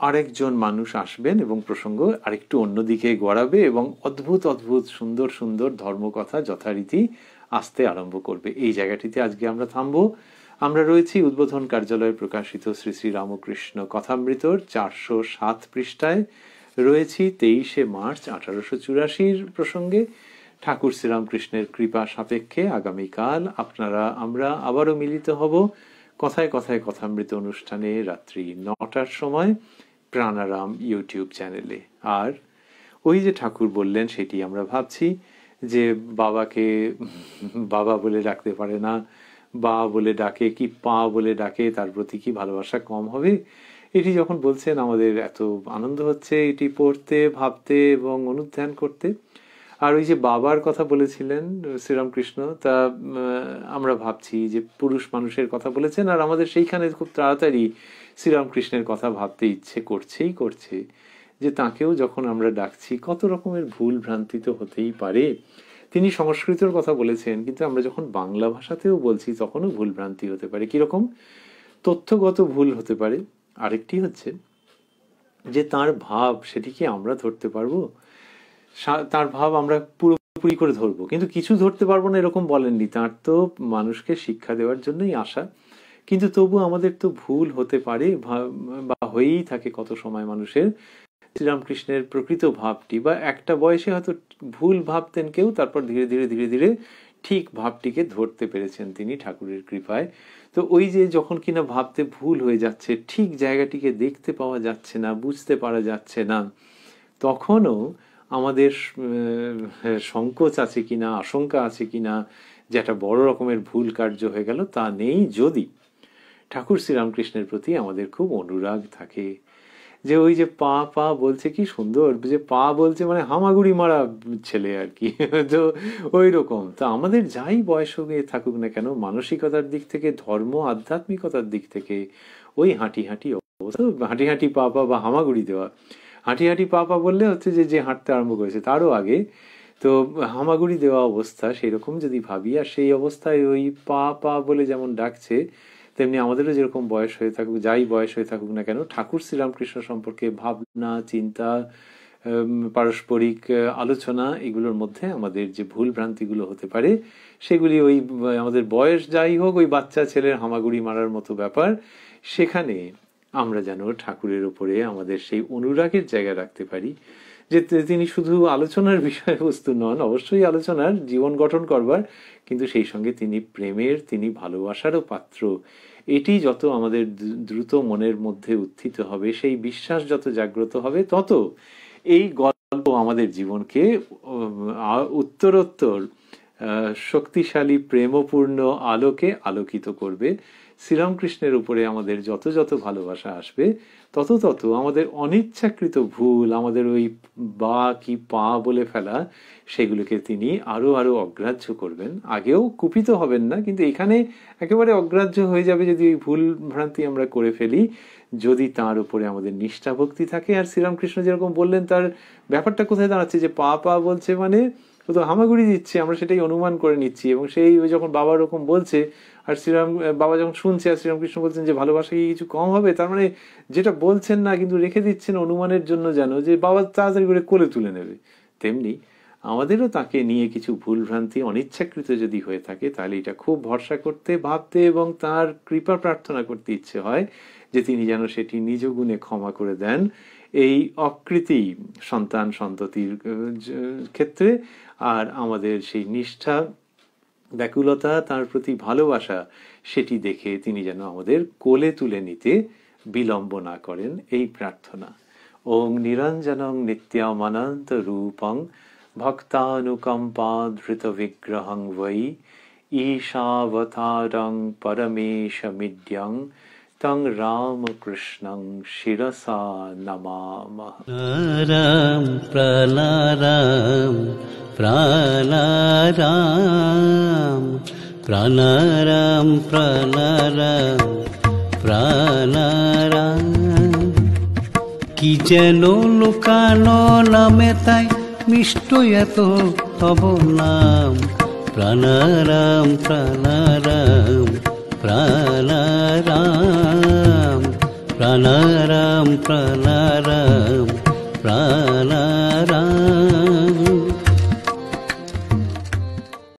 আরেকজন মানুষ আসবেন এবং প্রসঙ্গ আরেকটু অন্যদিকে গড়াবে এবং অদ্ভুত অদ্ভুত সুন্দর সুন্দর ধর্মকথা যথারীতি আসতে আরম্ভ করবে। এই জায়গাটিতে আজকে আমরা থামবো। আমরা রয়েছি উদ্বোধন কার্যালয়ে প্রকাশিত শ্রী শ্রী রামকৃষ্ণ কথামৃতর 407 পৃষ্ঠায়, রয়েছি 23শে মার্চ 1884 প্রসঙ্গে। ঠাকুর শ্রীরামকৃষ্ণের কৃপা সাপেক্ষে আগামীকাল আমরা আবারও মিলিত হব কথায় কথায় কথামৃত অনুষ্ঠানে রাত্রি 9টার সময় প্রাণারাম ইউটিউব চ্যানেলে। আর ওই যে ঠাকুর বললেন সেটি আমরা ভাবছি যে বাবাকে বাবা বলে ডাকতে পারে না, বা বলে ডাকে কি পা বলে ডাকে, তার প্রতি কি ভালোবাসা কম হবে? এটি যখন বলছেন আমাদের এত আনন্দ হচ্ছে এটি পড়তে, ভাবতে এবং অনুধ্যান করতে। আর ওই যে বাবার কথা বলেছিলেন শ্রীরামকৃষ্ণ, তা আমরা ভাবছি যে পুরুষ মানুষের কথা বলেছেন, আর আমাদের সেইখানে খুব তাড়াতাড়ি শ্রীরামকৃষ্ণের কথা ভাবতে ইচ্ছে করছে যে তাকেও যখন আমরা ডাকছি কত রকমের ভুল ভ্রান্তি তো হতেই পারে। তিনি সংস্কৃতের কথা বলেছেন, কিন্তু আমরা যখন বাংলা ভাষাতেও বলছি তখনও ভুল ভ্রান্তি হতে পারে। কিরকম? তথ্যগত ভুল হতে পারে। আরেকটি হচ্ছে যে তার ভাব, সেটি কি আমরা ধরতে পারবো? তার ভাব আমরা পুরোপুরি করে ধরবো, কিন্তু কিছু ধরতে পারবো না এরকম বলেননি। তার তো মানুষকে শিক্ষা দেওয়ার জন্যই আসা, কিন্তু তবু আমাদের তো ভুল হতে পারে বা হয়েই থাকে কত সময় মানুষের। শ্রীরামকৃষ্ণের প্রকৃত ভাবটি, বা একটা বয়সে হয়তো ভুল ভাবতেন কেউ, তারপর ধীরে ধীরে ধীরে ধীরে ঠিক ভাবটিকে ধরতে পেরেছেন তিনি ঠাকুরের কৃপায়। তো ওই যে যখন কিনা ভাবতে ভুল হয়ে যাচ্ছে, ঠিক জায়গাটিকে দেখতে পাওয়া যাচ্ছে না, বুঝতে পারা যাচ্ছে না, তখনও আমাদের সংকোচ আছে কিনা, আশঙ্কা আছে কিনা যে একটা বড় রকমের ভুল কার্য হয়ে গেল, তা নেই যদি ঠাকুর শ্রীরামকৃষ্ণের প্রতি আমাদের খুব অনুরাগ থাকে। যে ওই যে পা পা বলছে, কি সুন্দর যে পা বলছে, মানে হামাগুড়ি মারা ছেলে আর কি, তো ওই রকম। তা আমাদের যাই বয়স হয়ে থাকুক না কেন, মানসিকতার দিক থেকে, ধর্ম আধ্যাত্মিকতার দিক থেকে ওই হাঁটি হাঁটি অবস্থা, হাঁটি হাঁটি পা পা বা হামাগুড়ি দেওয়া, হাঁটি হাঁটি পা পা বললে হচ্ছে যে হাঁটতে আরম্ভ করেছে তারও আগে, তো হামাগুড়ি দেওয়া অবস্থা সেই রকম যদি ভাবি, আর সেই অবস্থায় ওই পা পা বলে যেমন ডাকছে, তেমনি আমাদেরও যেরকম বয়স হয়ে থাকুক, যাই বয়স হয়ে থাকুক না কেন, ঠাকুর শ্রীরামকৃষ্ণ সম্পর্কে ভাবনা, চিন্তা, পারস্পরিক আলোচনা, এগুলোর মধ্যে আমাদের যে ভুল ভ্রান্তিগুলো হতে পারে, সেগুলি ওই আমাদের বয়স যাই হোক, ওই বাচ্চা ছেলের হামাগুড়ি মারার মতো ব্যাপার, সেখানে আমরা যেন ঠাকুরের উপরে আমাদের সেই অনুরাগের জায়গা রাখতে পারি, যে তিনি শুধু আলোচনার বিষয়বস্তু নন, অবশ্যই আলোচনার, জীবন গঠন করবার, কিন্তু সেই সঙ্গে তিনি প্রেমের, তিনি ভালোবাসারও পাত্র। এটি যত আমাদের দ্রুত মনের মধ্যে উত্থিত হবে, সেই বিশ্বাস যত জাগ্রত হবে, তত এই গল্প আমাদের জীবনকে উত্তরোত্তর শক্তিশালী প্রেমপূর্ণ আলোকে আলোকিত করবে। শ্রীরামকৃষ্ণের উপরে আমাদের যত যত ভালোবাসা আসবে, তত তত আমাদের অনিচ্ছাকৃত ভুল, আমাদের ওই বা কি পা বলে ফেলা, সেগুলোকে তিনি আরো আরো অগ্রাহ্য করবেন। আগেও কুপিত হবেন না, কিন্তু এখানে একেবারে অগ্রাহ্য হয়ে যাবে যদি ওই ভুল ভ্রান্তি আমরা করে ফেলি, যদি তার উপরে আমাদের নিষ্ঠা ভক্তি থাকে। আর শ্রীরামকৃষ্ণ যেরকম বললেন, তার ব্যাপারটা কোথায় দাঁড়াচ্ছে, যে পা পা বলছে মানে ও তো হামাগুড়ি দিচ্ছে, আমরা সেটাই অনুমান করে নিচ্ছি। এবং সেই যখন বাবা ওরকম বলছে, আর বাবা যখন শুনছে, আর শ্রীরামকৃষ্ণ বলছেন যে ভালোবাসা কি কিছু কম হবে, তার মানে যেটা বলছেন না কিন্তু রেখে দিচ্ছেন অনুমানের জন্য, যেন যে বাবা তাড়াতাড়ি করে কোলে তুলে নেবে। তেমনি আমাদেরও তাকে নিয়ে কিছু ভুল ভ্রান্তি অনিচ্ছাকৃত যদি হয়ে থাকে, তাহলে এটা খুব ভরসা করতে, ভাবতে এবং তার কৃপা প্রার্থনা করতে ইচ্ছে হয় যে তিনি যেন সেটি নিজ গুণে ক্ষমা করে দেন, এই অকৃতি সন্তান সন্ততির ক্ষেত্রে। আর আমাদের সেই নিষ্ঠা, ব্যাকুলতা, তার প্রতি ভালোবাসা, সেটি দেখে তিনি যেন আমাদের কোলে তুলে নিতে বিলম্ব না করেন, এই প্রার্থনা। ওং নিরঞ্জনং নিত্যমনন্ত রূপং ভক্তানুকম্পাধৃত বিগ্রহং বৈ ঈশাবতারং পরমেশমিদ্যং তং রামকৃষ্ণং শিরসা নমামঃ। রাম প্রাণারাম প্রাণারাম প্রাণারাম প্রাণারাম প্রাণারাম। কি যেন লুকানো নামে তাই মিষ্ট এত তব নাম। প্রাণারাম প্রাণারাম প্রাণারাম প্রাণারাম প্রাণারাম।